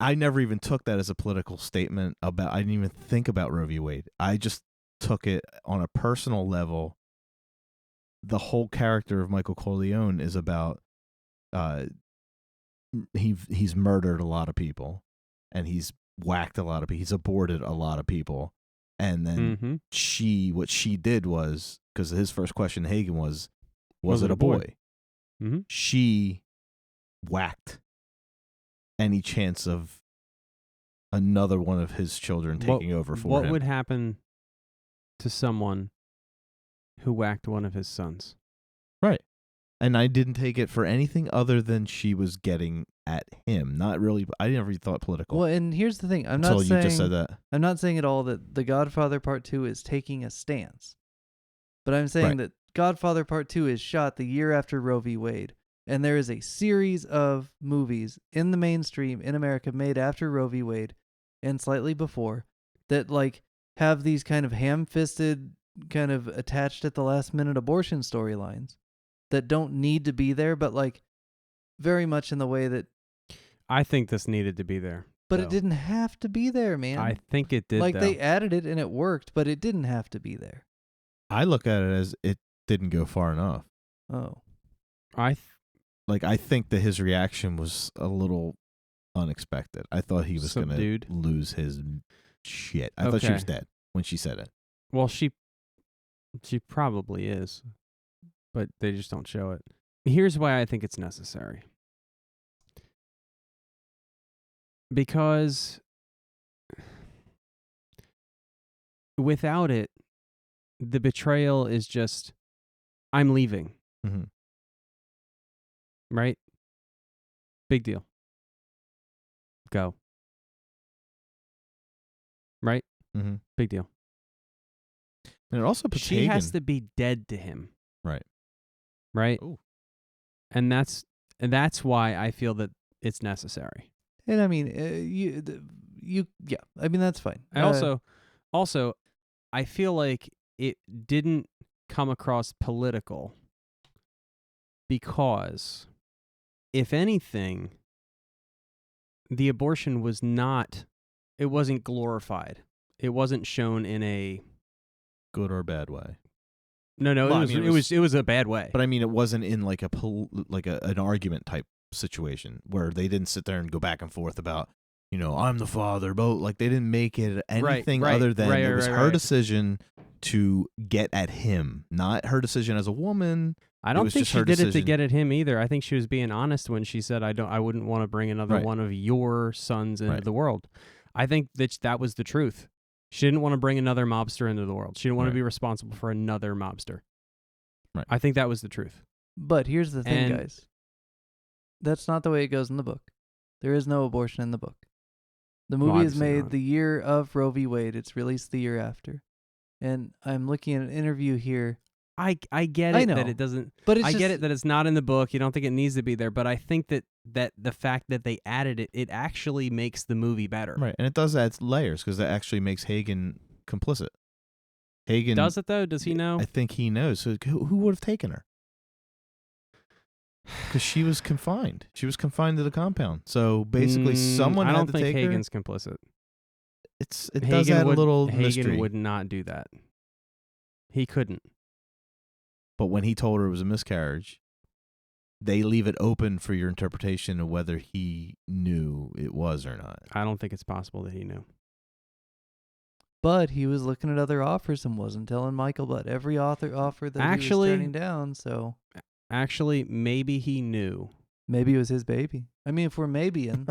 I never even took that as a political statement about. I didn't even think about Roe v. Wade. I just took it on a personal level. The whole character of Michael Corleone is about. He's murdered a lot of people, and he's whacked a lot of people. He's aborted a lot of people, and then what she did was, because his first question to Hagen was it a boy? Mm-hmm. She whacked any chance of another one of his children taking over for him. What would happen to someone who whacked one of his sons? Right. And I didn't take it for anything other than she was getting at him. Not really. I never thought political. Well, and here's the thing. Until you just said that. I'm not saying at all that The Godfather Part 2 is taking a stance. But I'm saying that Godfather Part 2 is shot the year after Roe v. Wade. And there is a series of movies in the mainstream in America made after Roe v. Wade and slightly before that, like, have these kind of ham-fisted, kind of attached at the last minute abortion storylines that don't need to be there, but, like, very much in the way that I think this needed to be there. But it didn't have to be there, man. I think it did, like, though. they added it and it worked, but it didn't have to be there. I look at it as it didn't go far enough. Oh. I think that his reaction was a little unexpected. I thought he was going to lose his shit. I thought she was dead when she said it. Well, she probably is, but they just don't show it. Here's why I think it's necessary. Because without it, the betrayal is just, I'm leaving. Mm-hmm. Right? Big deal. Go. Right? Mm-hmm. Big deal. And it also puts she has to be dead to him. Right. Right? Ooh. And that's why I feel that it's necessary. And I mean, yeah. I mean, that's fine. I also, I feel like it didn't come across political because, if anything, the abortion it wasn't glorified. It wasn't shown in a good or bad way. No, well, it was a bad way. But I mean, it wasn't in like an argument type situation where they didn't sit there and go back and forth about, I'm the father, but like they didn't make it anything other than it was her decision to get at him, not her decision as a woman. I don't think she did it to get at him either. I think she was being honest when she said, I wouldn't want to bring another one of your sons into the world. I think that was the truth. She didn't want to bring another mobster into the world. She didn't want to be responsible for another mobster. Right. I think that was the truth. But here's the thing, And- guys. That's not the way it goes in the book. There is no abortion in the book. The movie is obviously made not. the year of Roe v. Wade. It's released the year after. And I'm looking at an interview here. I get I it that know, it doesn't. But it's I just, get it that it's not in the book. You don't think it needs to be there, but I think that the fact that they added it, it actually makes the movie better. Right, and it does add layers because that actually makes Hagen complicit. Hagen Does it though? Does he know? I think he knows. So who would have taken her? Because she was confined. She was confined to the compound. So basically, someone I had don't to think take Hagen's her. complicit. It does add a little Hagen mystery. would not do that. He couldn't. But when he told her it was a miscarriage, they leave it open for your interpretation of whether he knew it was or not. I don't think it's possible that he knew. but he was looking at other offers and wasn't telling Michael about every offer that he was turning down. So Actually, maybe he knew. maybe it was his baby. I mean, if we're maybeing,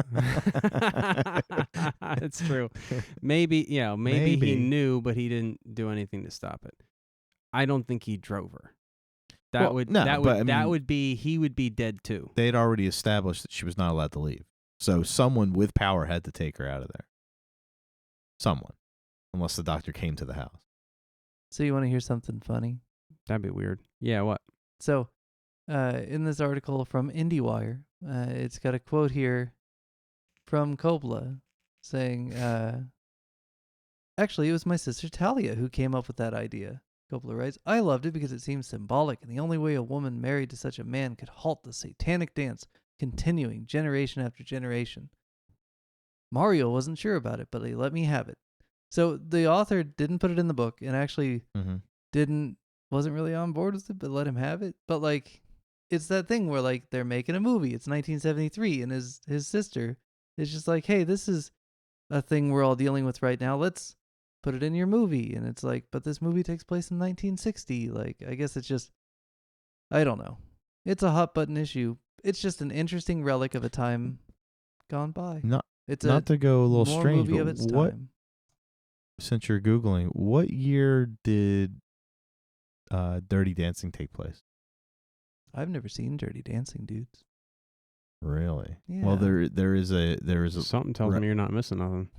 It's true. Maybe he Maybe. knew, but he didn't do anything to stop it. I don't think he drove her. That Well, no, but, I mean, would be he would be dead too. they had already established that she was not allowed to leave. So someone with power had to take her out of there. Someone. Unless the doctor came to the house. so you want to hear something funny? That'd be weird. Yeah, what? So, in this article from IndieWire, it's got a quote here from Coppola saying, actually, it was my sister Talia who came up with that idea. Coppola writes, I loved it because it seemed symbolic, and the only way a woman married to such a man could halt the satanic dance, continuing generation after generation. Mario wasn't sure about it, but he let me have it. So the author didn't put it in the book and actually wasn't really on board with it, but let him have it. But like, it's that thing where like they're making a movie. It's 1973, and his sister is just like, hey, this is a thing we're all dealing with right now. Let's put it in your movie. And it's like, but this movie takes place in 1960. Like, I guess it's just, I don't know. It's a hot button issue. It's just an interesting relic of a time gone by. Not It's to go a little more strange, movie but of its what, time. since you're Googling, what year did Dirty Dancing take place? I've never seen Dirty Dancing, dudes. Really? Yeah. Well, there is a Something tells me you're not missing nothing.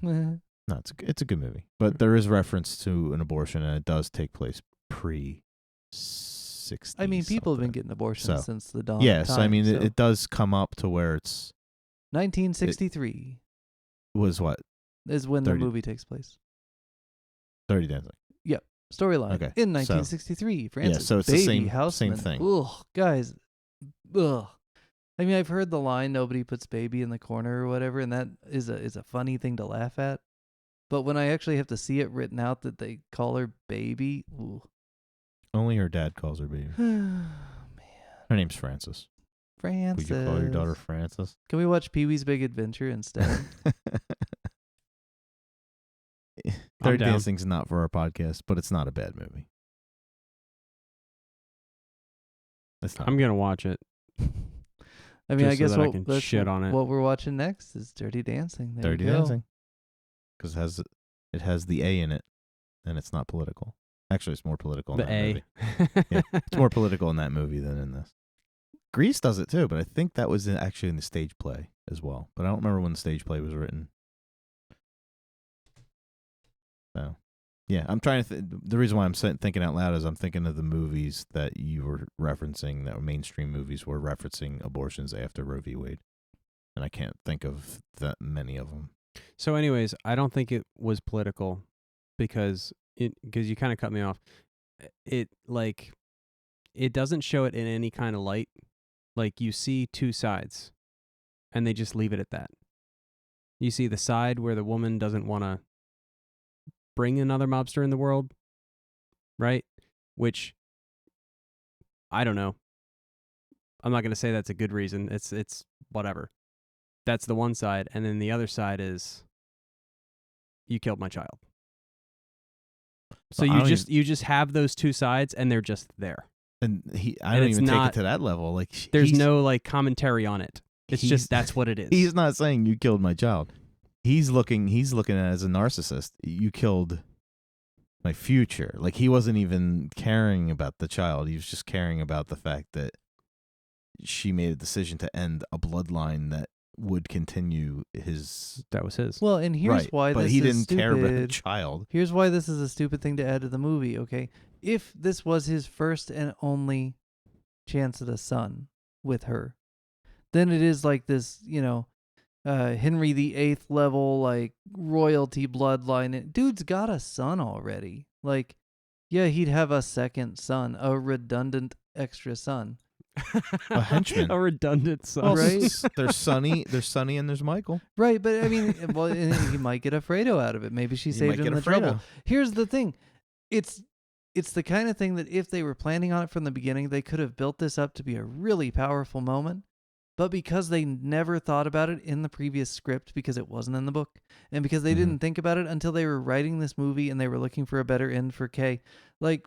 no, it's a good movie, but there is reference to an abortion, and it does take place pre-60s. I mean, people have been getting abortions since the dawn. Yeah, of so time, I mean, so. it does come up to where it's 1963 was what is when the 30 movie takes place. Dirty Dancing. Storyline Okay, in so- 1963. Francis so it's the Baby same Houseman. thing. Ugh, guys. Ugh. I mean, I've heard the line "nobody puts baby in the corner" or whatever, and that is a funny thing to laugh at. But when I actually have to see it written out that they call her baby, ooh. Only her dad calls her baby. Man, Her name's Frances. Francis. Would you call your daughter Frances? Can we watch Pee-wee's Big Adventure instead? Dirty down. Dancing's not for our podcast, but it's not a bad movie. It's not. I'm gonna watch it. I mean, I Just so guess that I can shit on it. what we're watching next is Dirty Dancing. There Dirty you go. Dancing. Because it has the A in it, and it's not political. Actually, it's more political in The that A. movie. Yeah, it's more political in that movie than in this. Grease does it too, but I think that was actually in the stage play as well. But I don't remember when the stage play was written. So, yeah, I'm trying to. The reason why I'm thinking out loud is I'm thinking of the movies that you were referencing, that were mainstream movies were referencing abortions after Roe v. Wade, and I can't think of that many of them. So, anyways, I don't think it was political because you kind of cut me off. It doesn't show it in any kind of light. Like, you see two sides, and they just leave it at that. You see the side where the woman doesn't want to bring another mobster in the world, right? Which, I don't know. I'm not going to say that's a good reason. It's whatever. That's the one side, and then the other side is, you killed my child. So you just have those two sides, and they're just there. And I don't even take it to that level. Like, There's no like commentary on it. It's just that's what it is. He's not saying you killed my child. He's looking at it as a narcissist. You killed my future. Like, he wasn't even caring about the child. He was just caring about the fact that she made a decision to end a bloodline that would continue his. That was his. Well, and here's right, why but this he is didn't stupid. care about a child. Here's why this is a stupid thing to add to the movie, okay? If this was his first and only chance at a son with her, then it is like this, Henry VIII level, like, royalty bloodline. Dude's got a son already. Like, yeah, he'd have a second son, a redundant extra son. A henchman. A redundant son. Well, Right? There's Sonny, and there's Michael. Right, but I mean, well, he might get a Fredo out of it. Maybe she He saved might him get the a Fredo. trouble. Here's the thing. It's the kind of thing that if they were planning on it from the beginning, they could have built this up to be a really powerful moment. But because they never thought about it in the previous script, because it wasn't in the book, and because they didn't think about it until they were writing this movie and they were looking for a better end for Kay, like,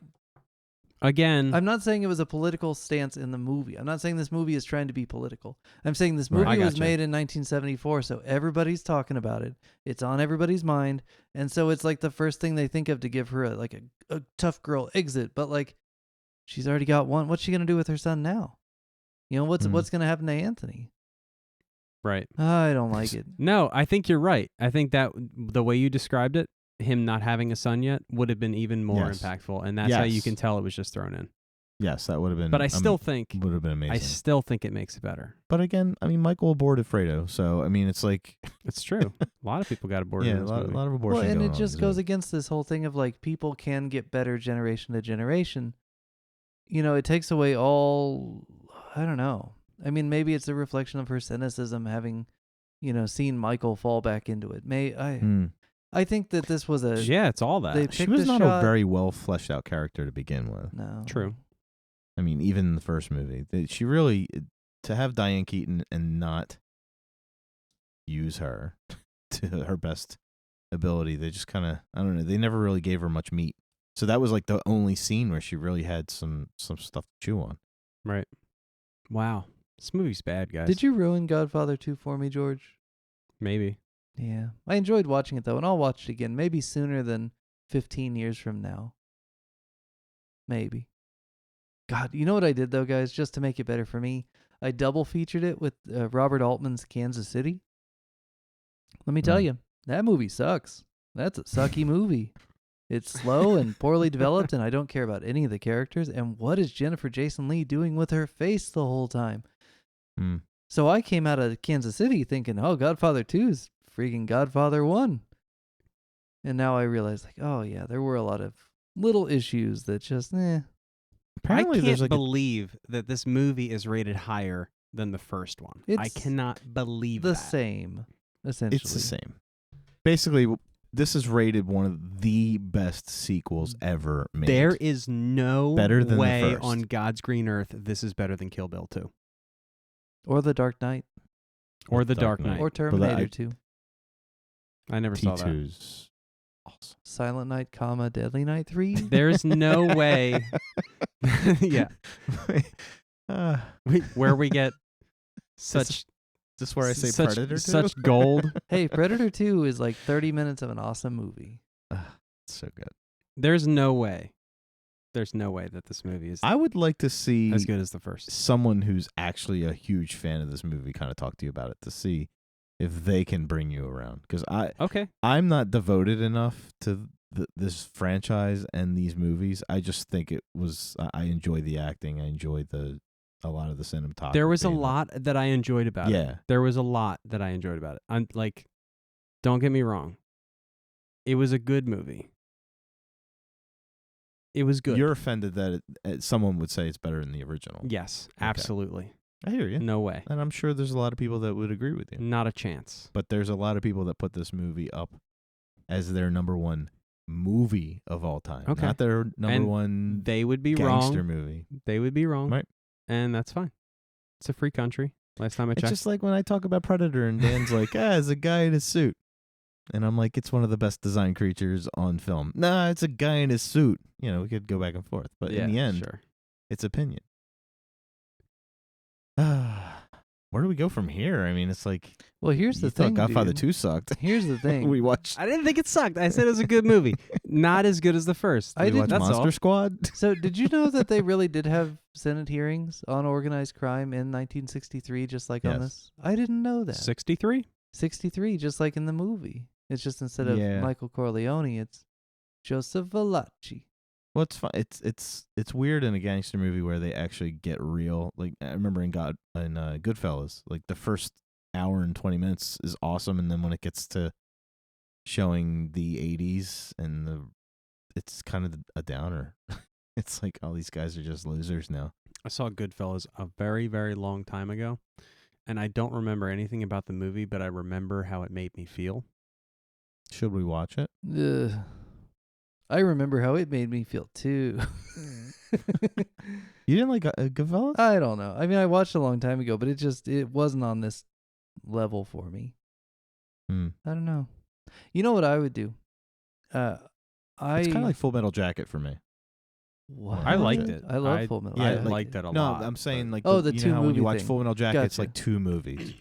Again, I'm not saying it was a political stance in the movie. I'm not saying this movie is trying to be political. I'm saying this Right. movie I was gotcha. made in 1974, so everybody's talking about it. It's on everybody's mind, and so it's like the first thing they think of to give her a tough girl exit. But like, she's already got one. What's she gonna do with her son now? What's gonna happen to Anthony? right. I don't like it. No, I think you're right. I think that the way you described it, him not having a son yet, would have been even more Yes. impactful, and that's how you Yes. can tell it was just thrown in. Yes, that would have been. But I still think would have been amazing. I still think it makes it better. But again, I mean, Michael aborted Fredo, so I mean, it's like It's true. A lot of people got aborted yeah, in a this lot movie. of abortion. Well, and going it on, just so- goes against this whole thing of like people can get better generation to generation. It takes away all. I don't know. I mean, maybe it's a reflection of her cynicism, having, seen Michael fall back into it. I think that this was a. Yeah, it's all that. They She picked was a not shot. a very well fleshed out character to begin with. No. True. I mean, even in the first movie, she really to have Diane Keaton and not use her to her best ability. They just kind of, I don't know. They never really gave her much meat. So that was like the only scene where she really had some stuff to chew on. Right. Wow. This movie's bad, guys. Did you ruin Godfather 2 for me, George? Maybe. Yeah. I enjoyed watching it, though, and I'll watch it again, maybe sooner than 15 years from now. Maybe. God, you know what I did, though, guys, just to make it better for me? I double featured it with Robert Altman's Kansas City. Let me tell you, that movie sucks. That's a sucky movie. It's slow and poorly developed, and I don't care about any of the characters. And what is Jennifer Jason Leigh doing with her face the whole time? So I came out of Kansas City thinking, oh, Godfather 2 is freaking Godfather 1. And now I realize, like, oh, yeah, there were a lot of little issues that just, Apparently, I there's can't like believe that this movie is rated higher than the first one. I It's cannot believe the that. same, essentially. it's the same. Basically, this is rated one of the best sequels ever made. There is no Better than the way first. on God's green earth this is better than Kill Bill 2. Or The Dark Knight. Or The Dark Knight. Or Terminator 2. I never saw that. T2's awesome. Silent Night, Deadly Night 3. There's no way. Yeah. Where we get such Is this where I say such, Predator 2? such gold. Hey, Predator 2 is like 30 minutes of an awesome movie. It's so good. There's no way. There's no way that this movie is I would like to see as good as the first. someone who's actually a huge fan of this movie kind of talk to you about it to see if they can bring you around. Because Okay. I'm not devoted enough to this franchise and these movies. I just think it was. I enjoy the acting. I enjoy a lot of the cinematography. There was a and lot that I enjoyed about it. Yeah. There was a lot that I enjoyed about it. I'm like, don't get me wrong. It was a good movie. It was good. You're offended that someone would say it's better than the original. Yes, Okay. absolutely. I hear you. No way. And I'm sure there's a lot of people that would agree with you. Not a chance. But there's a lot of people that put this movie up as their number one movie of all time. Okay. Not their number And one They would be gangster wrong. movie. They would be wrong. Right. And that's fine. It's a free country. Last time I It's checked. just like when I talk about Predator and Dan's like, it's a guy in a suit. And I'm like, it's one of the best designed creatures on film. Nah, it's a guy in his suit. We could go back and forth. But yeah, in the end, sure. it's opinion. where do we go from here? I mean, it's like Well, here's you the thought thing, Godfather dude. 2 sucked. Here's the thing. We watched. I didn't think it sucked. I said it was a good movie. Not as good as the first. I We didn't- watched That's Monster all. Squad. So, did you know that they really did have Senate hearings on organized crime in 1963, just like on Yes. this? I didn't know that. 63? 63, just like in the movie. It's just instead of Yeah. Michael Corleone, it's Joseph Valachi. Well, it's fun. It's weird in a gangster movie where they actually get real. Like I remember in Goodfellas, like the first hour and 20 minutes is awesome, and then when it gets to showing the 80s it's kind of a downer. It's like all these guys are just losers now. I saw Goodfellas a very, very long time ago, and I don't remember anything about the movie, but I remember how it made me feel. Should we watch it? Ugh. I remember how it made me feel too. You didn't like Goodfellas? I don't know. I mean, I watched it a long time ago, but it wasn't on this level for me. I don't know. You know what I would do? It's kind of like Full Metal Jacket for me. What? I liked it. I love Full Metal. I Yeah, like- liked it a No, lot. I'm saying like Oh, the you two know how when you movie watch thing. Full Metal Jacket, it's Gotcha. like two movies.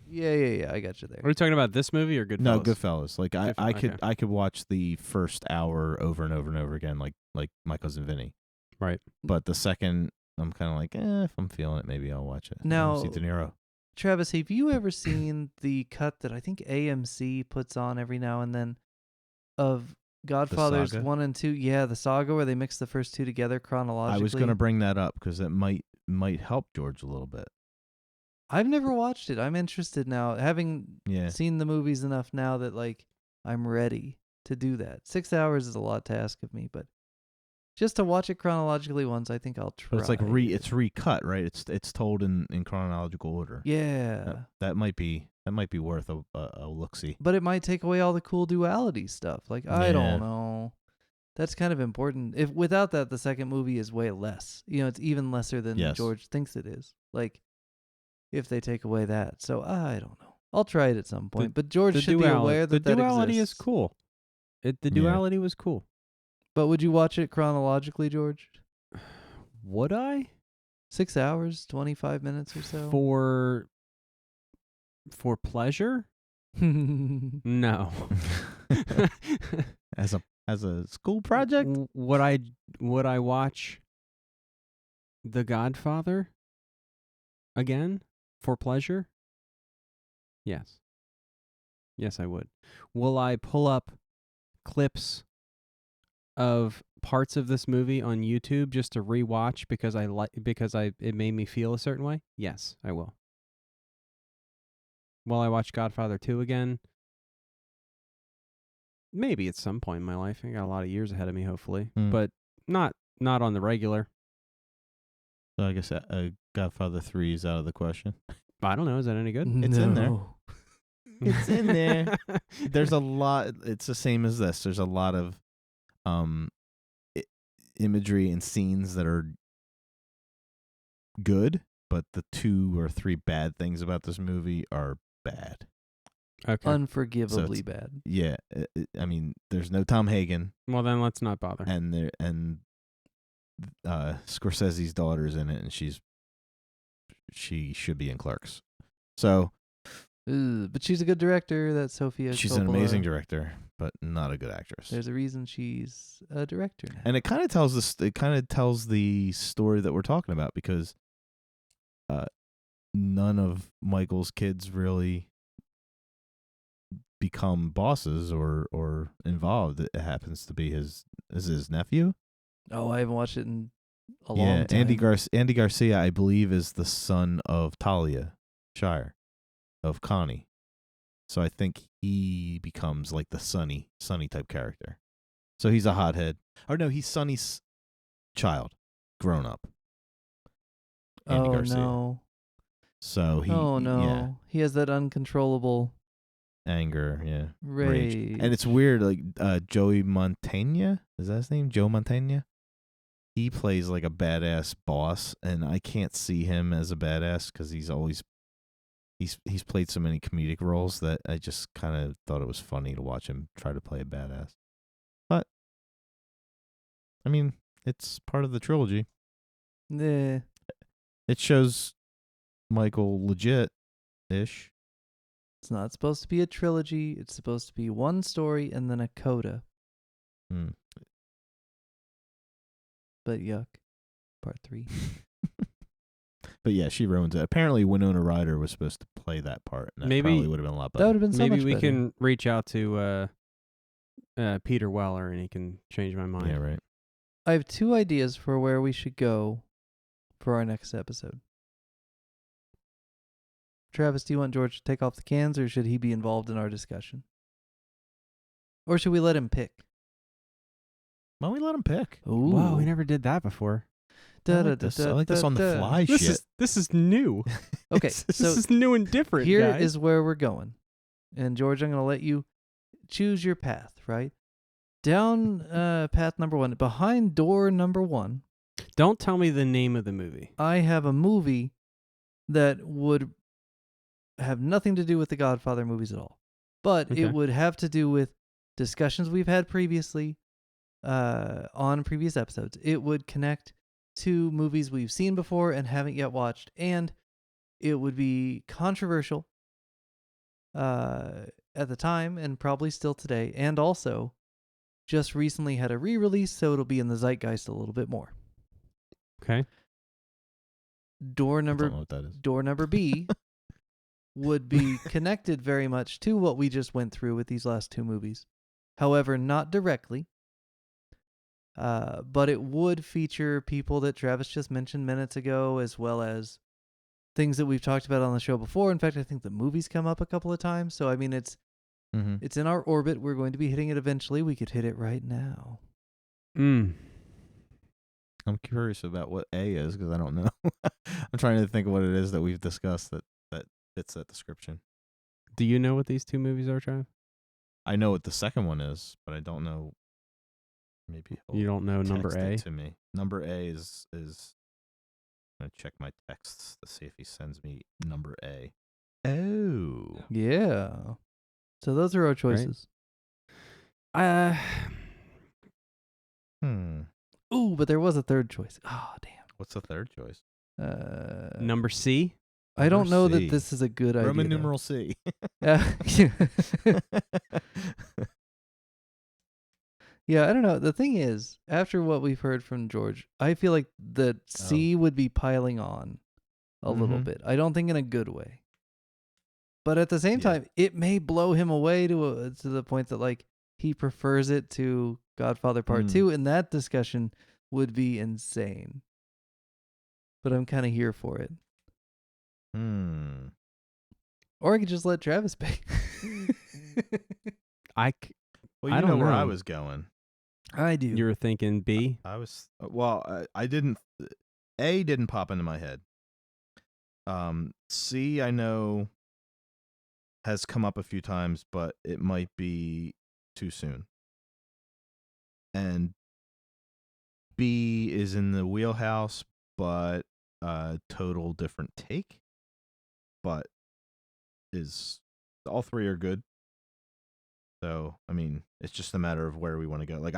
Yeah. I got you there. Are we talking about this movie or Goodfellas? No, Goodfellas. Like I Okay. could watch the first hour over and over and over again, like My Cousin Vinny. Right. But the second, I'm kind of like, if I'm feeling it, maybe I'll watch it. Now- see De Niro. Travis, have you ever seen the cut that I think AMC puts on every now and then of Godfathers saga? 1 and 2? Yeah, the saga where they mix the first two together chronologically. I was gonna bring that up because it might help George a little bit. I've never watched it. I'm interested now, having Yeah. seen the movies enough now that like I'm ready to do that. 6 hours is a lot to ask of me, but just to watch it chronologically once, I think I'll try. But it's like it's recut, right? It's told in chronological order. Yeah. That might be worth a look see. But it might take away all the cool duality stuff. Like, I Yeah. don't know. That's kind of important. If without that, the second movie is way less. You know, it's even lesser than Yes. George thinks it is. Like, if they take away that. So, I don't know. I'll try it at some point. But George should be aware that the duality is exists. cool. The Yeah. duality was cool. But would you watch it chronologically, George? Would I? 6 hours, 25 minutes or so? For pleasure? No. As a school project? Would I watch The Godfather again for pleasure? Yes. Yes, I would. Will I pull up clips of parts of this movie on YouTube just to rewatch because it made me feel a certain way? Yes, I will. Will I watch Godfather 2 again? Maybe at some point in my life. I got a lot of years ahead of me, hopefully, but not on the regular. So I guess Godfather 3 is out of the question. I don't know. Is that any good? It's in there. No. It's in there. There's a lot. It's the same as this. There's a lot of imagery and scenes that are good, but the 2 or 3 bad things about this movie are bad. Okay. Unforgivably bad. Yeah, I mean, there's no Tom Hagen, Well, then let's not bother. and Scorsese's daughter is in it, and she should be in Clerks. So But she's a good director. That's Sofia she's Coppola. an amazing director, but not a good actress. There's a reason she's a director now. And it kind of tells this. It kind of tells the story that we're talking about because none of Michael's kids really become bosses or involved. It happens to be his nephew. Oh, I haven't watched it in a long time. Andy Garcia, I believe, is the son of Talia Shire, of Connie. So I think he becomes like the Sonny type character. So he's a hothead. Or no, he's Sonny's child, grown up. Andy Garcia. No. So he. Oh no. Yeah, He has that uncontrollable anger. Yeah. rage. And it's weird. Like Joey Montaigne, is that his name? Joe Montaigne. He plays like a badass boss, and I can't see him as a badass because he's played so many comedic roles that I just kind of thought it was funny to watch him try to play a badass. But I mean, it's part of the trilogy. Yeah. It shows Michael legit ish. It's not supposed to be a trilogy. It's supposed to be one story and then a coda. Hmm. But yuck. Part 3. But yeah, she ruins it. Apparently, Winona Ryder was supposed to play that part, and that Maybe- probably would have been a lot better. That would have been so Maybe much we better. can reach out to Peter Weller and he can change my mind. Yeah, right. I have 2 ideas for where we should go for our next episode. Travis, do you want George to take off the cans, or should he be involved in our discussion? Or should we let him pick? Why don't we let him pick? Ooh. Wow, we never did that before. I like this on the fly shit. This is new. Okay, this so is new and different. Here guys. is where we're going. And George, I'm going to let you choose your path, right? Down path number 1, behind door number 1, Don't tell me the name of the movie. I have a movie that would have nothing to do with the Godfather movies at all. But Okay. it would have to do with discussions we've had previously on previous episodes. It would connect to movies we've seen before and haven't yet watched. And it would be controversial at the time and probably still today. And also just recently had a re-release, so it'll be in the zeitgeist a little bit more. Okay. Door I don't know number what that is. door number B would be connected very much to what we just went through with these last 2 movies. However, not directly. But it would feature people that Travis just mentioned minutes ago, as well as things that we've talked about on the show before. In fact, I think the movies come up a couple of times. So, I mean, it's in our orbit. We're going to be hitting it eventually. We could hit it right now. I'm curious about what A is because I don't know. I'm trying to think of what it is that we've discussed that fits that description. Do you know what these 2 movies are, Trav? I know what the second one is, but I don't know. Maybe You don't know number text A? it to me. Number A is. I'm gonna check my texts to see if he sends me number A. Oh. Yeah. So those are our choices. Ooh, but there was a third choice. Oh, damn. What's the third choice? Number C? I don't know C. that this is a good idea. Roman though. numeral C. Yeah, I don't know. The thing is, after what we've heard from George, I feel like the C would be piling on a little Mhm. bit. I don't think in a good way. But at the same Yeah. time, it may blow him away to the point that like he prefers it to Godfather Part 2, and that discussion would be insane. But I'm kind of here for it. Or I could just let Travis pick. Well, I you know don't where I know. was going. I do. You were thinking B? I was I didn't. A didn't pop into my head. C I know has come up a few times, but it might be too soon. And B is in the wheelhouse, but total different take. But all 3 are good. So, I mean, it's just a matter of where we want to go. Like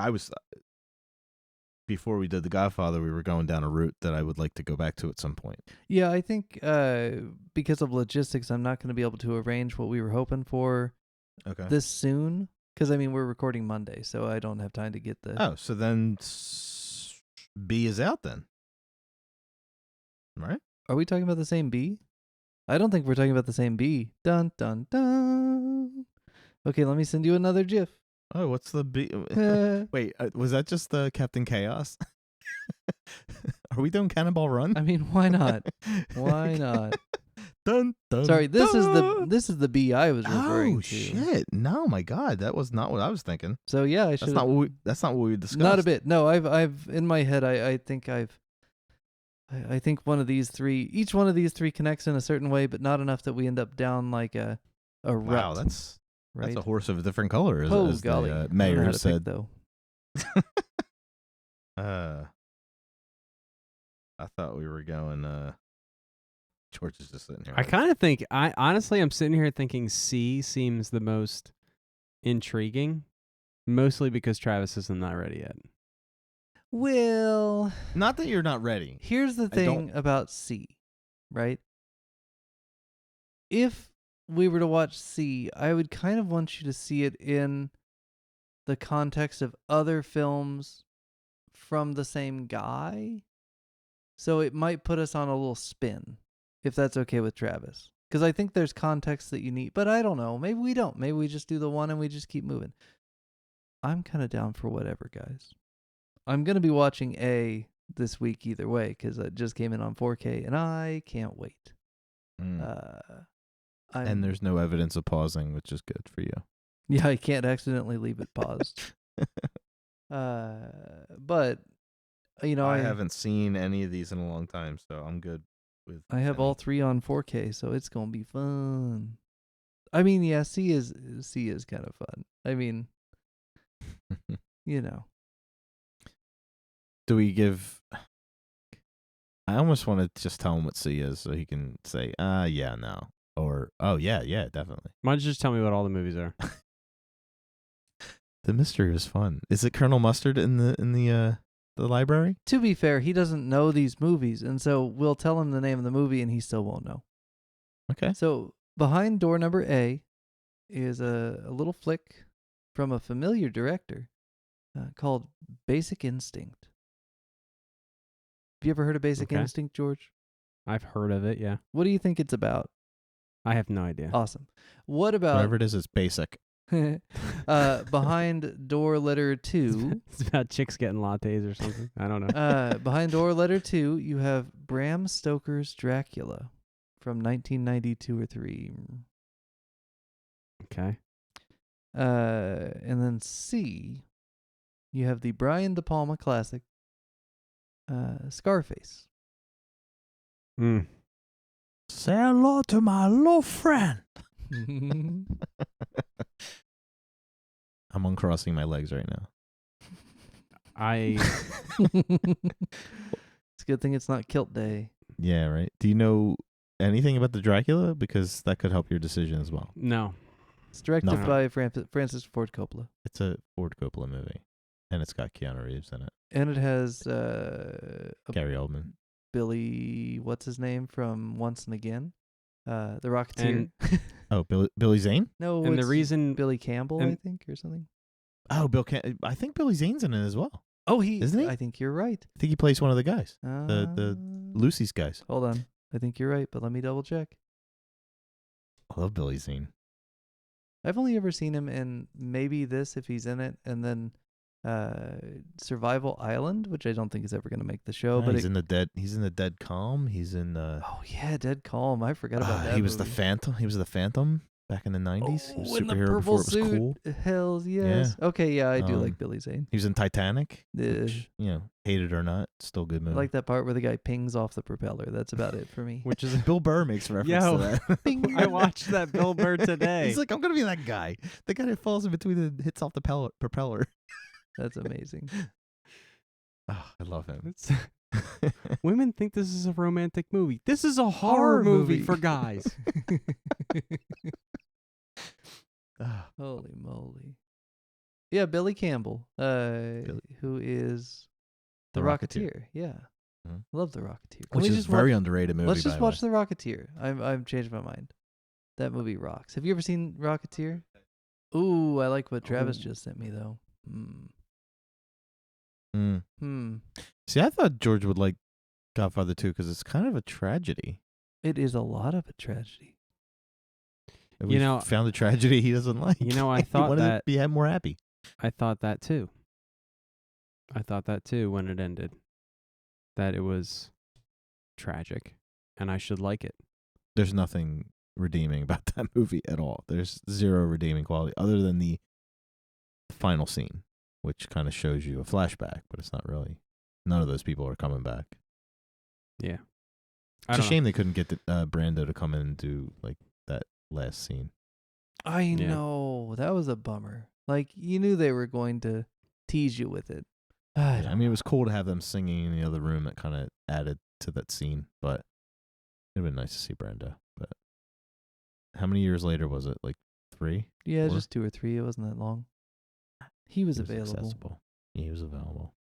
before we did The Godfather, we were going down a route that I would like to go back to at some point. Yeah, I think because of logistics, I'm not going to be able to arrange what we were hoping for Okay. this soon. Because, I mean, we're recording Monday, so I don't have time to get the... Oh, so then B is out then. Right? Are we talking about the same B? I don't think we're talking about the same B. Dun, dun, dun. Okay, let me send you another GIF. Oh, what's the B? Wait, was that just Captain Chaos? Are we doing Cannonball Run? I mean, why not? Why not? Dun, dun, Sorry, this dun. is the B I was referring Oh to. shit! No, my God, that was not what I was thinking. So yeah, I should. That's not what we discussed. Not a bit. No, I've in my head. I think I think one of these 3, each one of these 3 connects in a certain way, but not enough that we end up down like a rut. Wow, that's right. a horse of a different color, as, Oh as golly, the I don't know mayor how to said. pick, though. I thought we were going. George is just sitting here. I kind of think, honestly, I'm sitting here thinking C seems the most intriguing, mostly because Travis isn't not ready yet. Well, Not that you're not ready. here's the thing about C, right? if we were to watch C, I would kind of want you to see it in the context of other films from the same guy. So it might put us on a little spin, if that's okay with Travis. Because I think there's context that you need. But I don't know. Maybe we don't. Maybe we just do the one and we just keep moving. I'm kind of down for whatever, guys. I'm going to be watching A this week either way because it just came in on 4K and I can't wait. And there's no evidence of pausing, which is good for you. Yeah, I can't accidentally leave it paused. But, you know, I haven't seen any of these in a long time, so I'm good with I have all 3 on 4K, so it's going to be fun. I mean, yeah, C is kind of fun. I mean, you know. Do we give... I almost want to just tell him what C is so he can say, yeah, no. Or, oh, yeah, definitely. Why don't you just tell me what all the movies are? The mystery was fun. Is it Colonel Mustard in the library? To be fair, he doesn't know these movies, and so we'll tell him the name of the movie and he still won't know. Okay. So, behind door number A is a little flick from a familiar director called Basic Instinct. Have you ever heard of Basic Instinct, George? I've heard of it, yeah. What do you think it's about? I have no idea. Awesome. What about... Whatever it is, it's basic. Behind door letter 2... It's about chicks getting lattes or something. I don't know. Behind door letter 2, you have Bram Stoker's Dracula from 1992 or 3. Okay. And then C, you have the Brian De Palma classic, Scarface. Say hello to my little friend. I'm uncrossing my legs right now. It's a good thing it's not kilt day. Yeah, right. Do you know anything about the Dracula? Because that could help your decision as well. No. It's directed by Francis Ford Coppola. It's a Ford Coppola movie. And it's got Keanu Reeves in it. And it has Gary Oldman. Billy, what's his name from Once and Again? The Rocketeer. Billy Zane? No, and the reason Billy Campbell, I think, or something. Oh, I think Billy Zane's in it as well. Oh, isn't he? I think you're right. I think he plays one of the guys. The Lucy's guys. Hold on. I think you're right, but let me double check. I love Billy Zane. I've only ever seen him in maybe this if he's in it, and then Survival Island, which I don't think is ever going to make the show. But he's in the Dead Calm. He's in Oh yeah, Dead Calm. I forgot about that. He was the Phantom. He was the Phantom back in the 90s. He was in the superhero purple before it was suit. cool. Hells yes. Yeah. Okay, yeah, I do like Billy Zane. He was in Titanic. Which, hate it or not, still a good movie. I like that part where the guy pings off the propeller. That's about it for me. Which is Bill Burr makes reference to that. I watched that Bill Burr today. He's like, I'm gonna be that guy. The guy that falls in between the hits off the propeller. That's amazing. Oh, I love him. Women think this is a romantic movie. This is a horror movie for guys. Holy moly. Yeah, Billy Campbell, who is the Rocketeer. Yeah. Mm-hmm. Love the Rocketeer. Which is a very underrated movie. Let's just watch the Rocketeer. I've changed my mind. That movie rocks. Have you ever seen Rocketeer? Ooh, I like what Travis just sent me though. See, I thought George would like Godfather II because it's kind of a tragedy. It is a lot of a tragedy. We found a tragedy he doesn't like. I thought he wanted to be more happy. I thought that too. When it ended. That it was tragic and I should like it. There's nothing redeeming about that movie at all. There's zero redeeming quality other than the final scene, which kind of shows you a flashback, but it's not really. None of those people are coming back. Yeah. It's a shame they couldn't get Brando to come in and do like that last scene. I know. That was a bummer. Like, you knew they were going to tease you with it. I mean, it was cool to have them singing in the other room. That kind of added to that scene, but it'd been nice to see Brando. But how many years later was it? Like 3? Yeah, 4? Just 2 or 3. It wasn't that long. He was available. Accessible. Yeah, he was available.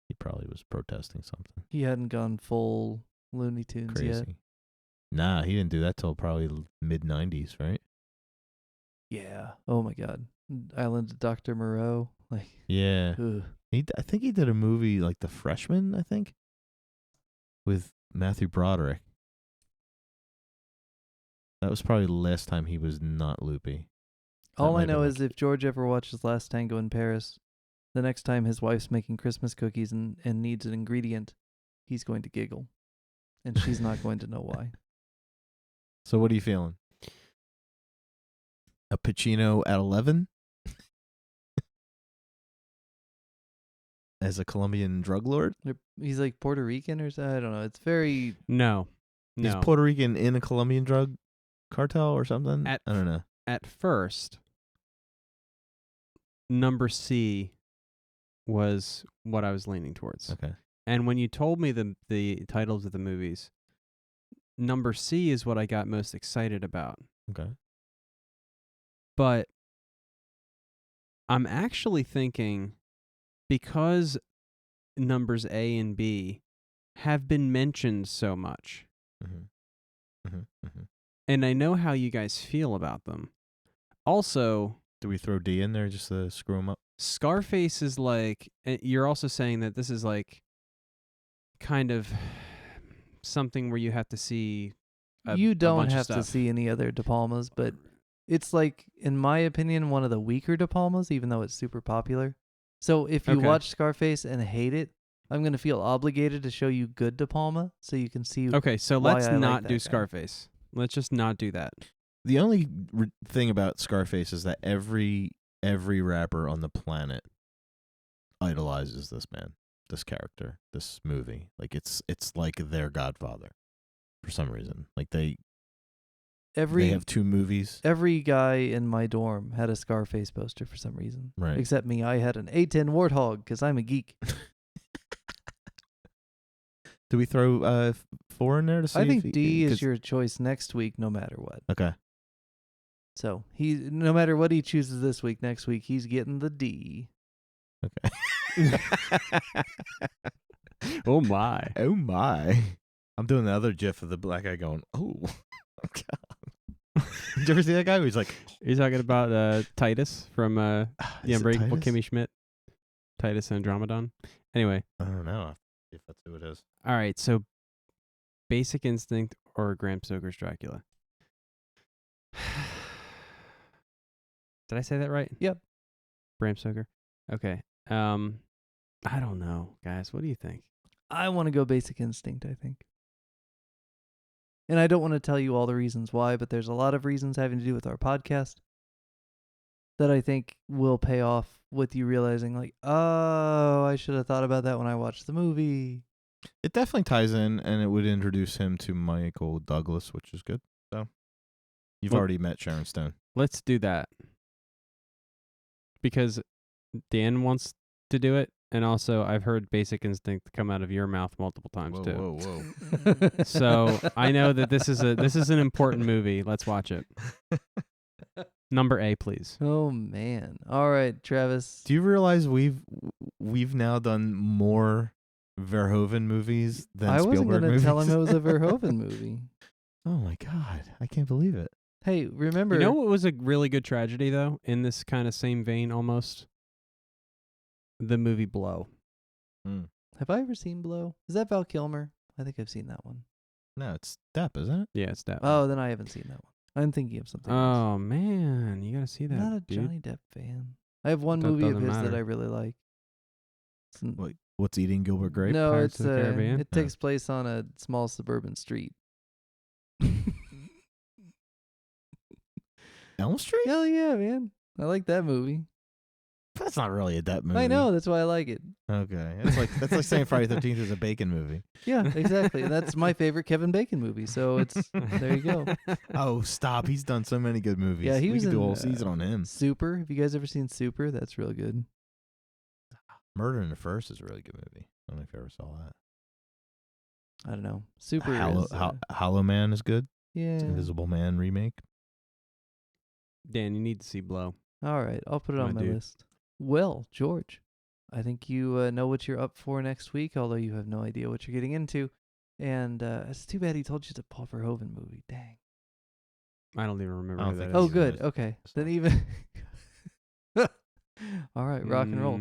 He probably was protesting something. He hadn't gone full Looney Tunes yet. Nah, he didn't do that till probably mid-90s, right? Yeah. Oh my God. Island of Dr. Moreau. Like, Yeah. ugh. I think he did a movie like The Freshman, I think, with Matthew Broderick. That was probably the last time he was not loopy. All I know is if George ever watches Last Tango in Paris, the next time his wife's making Christmas cookies and needs an ingredient, he's going to giggle. And she's not going to know why. So what are you feeling? A Pacino at 11? As a Colombian drug lord? He's like Puerto Rican or something. I don't know. It's very... No. He's Puerto Rican in a Colombian drug cartel or something? I don't know. At first, number C was what I was leaning towards. Okay. And when you told me the titles of the movies, number C is what I got most excited about. Okay. But I'm actually thinking, because numbers A and B have been mentioned so much, and I know how you guys feel about them. Also, do we throw D in there just to screw him up? Scarface is like, you're also saying that this is like kind of something where you have to see you don't bunch have of stuff. to see any other De Palmas, but it's like, in my opinion, one of the weaker De Palmas, even though it's super popular. So if you watch Scarface and hate it, I'm going to feel obligated to show you good De Palma so you can see. Okay, so why let's I not like that do guy. Scarface. Let's just not do that. The only thing about Scarface is that every rapper on the planet idolizes this man, this character, this movie. Like it's like their Godfather for some reason. Like they have two movies. Every guy in my dorm had a Scarface poster for some reason. Right. Except me. I had an A10 Warthog because I'm a geek. Do we throw 4 in there to see? I think D is your choice next week, no matter what. Okay. So no matter what he chooses this week, next week he's getting the D. Okay. Oh my! Oh my! I'm doing the other GIF of the black guy going, "Oh, God!" Did you ever see that guy? Where he's like, "Are you talking about Titus from The Unbreakable Kimmy Schmidt, Titus Andromedon?" Anyway, I don't know if that's who it is. All right, so Basic Instinct or Bram Stoker's Dracula. Did I say that right? Yep. Bram Stoker. Okay. I don't know, guys. What do you think? I want to go Basic Instinct, I think. And I don't want to tell you all the reasons why, but there's a lot of reasons having to do with our podcast that I think will pay off with you realizing, like, oh, I should have thought about that when I watched the movie. It definitely ties in, and it would introduce him to Michael Douglas, which is good. So you've already met Sharon Stone. Let's do that. Because Dan wants to do it, and also I've heard Basic Instinct come out of your mouth multiple times too. Whoa. So I know that this is an important movie. Let's watch it. Number A, please. Oh man! All right, Travis. Do you realize we've now done more Verhoeven movies than I Spielberg wasn't going movies? to tell him it was a Verhoeven movie. Oh my God, I can't believe it. Hey, remember? You know what was a really good tragedy though? In this kind of same vein, almost. The movie Blow. Have I ever seen Blow? Is that Val Kilmer? I think I've seen that one. No, it's Depp, isn't it? Yeah, it's Depp. Oh, then I haven't seen that one. I'm thinking of something else. Oh man, you gotta see that. I'm not a dude. Johnny Depp fan. I have one That movie of doesn't his that matter. I really like. What's Eating Gilbert Grape? No, Pirates it's of the Caribbean? it takes place on a small suburban street. Elm Street? Hell yeah, man! I like that movie. That's not really a Depp movie. I know, that's why I like it. Okay, that's like saying Friday the 13th is a Bacon movie. Yeah, exactly. That's my favorite Kevin Bacon movie. So it's there you go. Oh, stop! He's done so many good movies. Yeah, he we was could do a in, whole season on him. Super. Have you guys ever seen Super? That's real good. Murder in the First is a really good movie. I don't know if you ever saw that. I don't know. Super Hollow Man is good. yeah. It's Invisible Man remake. Dan, you need to see Blow. All right, I'll put it on My my dude. list. Well, George, I think you know what you're up for next week, although you have no idea what you're getting into. And it's too bad he told you it's a Paul Verhoeven movie. Dang. I don't even remember I don't who that think is. Oh, He's good. in it, Okay. so. Then even. All right, rock and roll.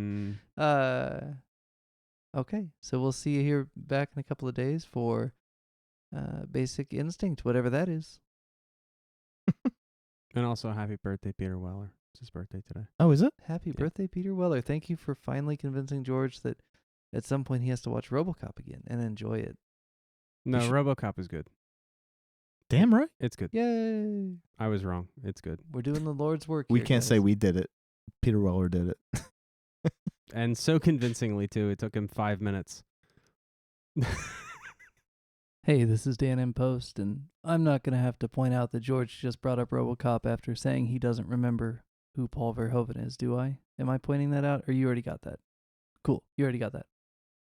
Okay, so we'll see you here back in a couple of days for Basic Instinct, whatever that is. And also, happy birthday, Peter Weller. It's his birthday today. Oh, is it? Happy Yeah. birthday, Peter Weller. Thank you for finally convincing George that at some point he has to watch RoboCop again and enjoy it. No, should- RoboCop is good. Damn right. It's good. Yay! I was wrong. It's good. We're doing the Lord's work We here, can't say guys. we did it. Peter Weller did it. And so convincingly, too. It took him 5 minutes. Hey, this is Dan in Post, and I'm not going to have to point out that George just brought up RoboCop after saying he doesn't remember who Paul Verhoeven is, do I? Am I pointing that out, or you already got that? Cool, you already got that.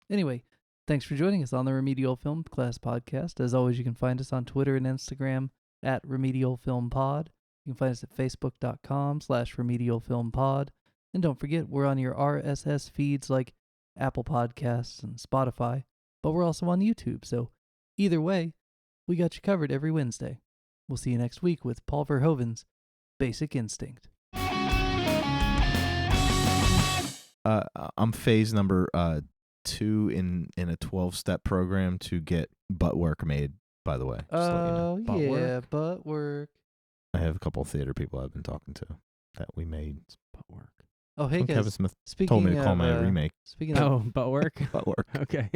Anyway, thanks for joining us on the Remedial Film Class Podcast. As always, you can find us on Twitter and Instagram at Remedial Film Pod. You can find us at facebook.com/Remedial Film Pod. And don't forget, we're on your RSS feeds like Apple Podcasts and Spotify, but we're also on YouTube, so either way, we got you covered every Wednesday. We'll see you next week with Paul Verhoeven's Basic Instinct. I'm phase number 2 in a 12-step program to get butt work made, by the way. Just to let you know. Butt yeah, work? butt work. I have a couple of theater people I've been talking to that we made. Butt work. Oh, hey Kevin guys. Smith Speaking told me to call of, my remake Speaking of Oh, butt work? butt work. Okay.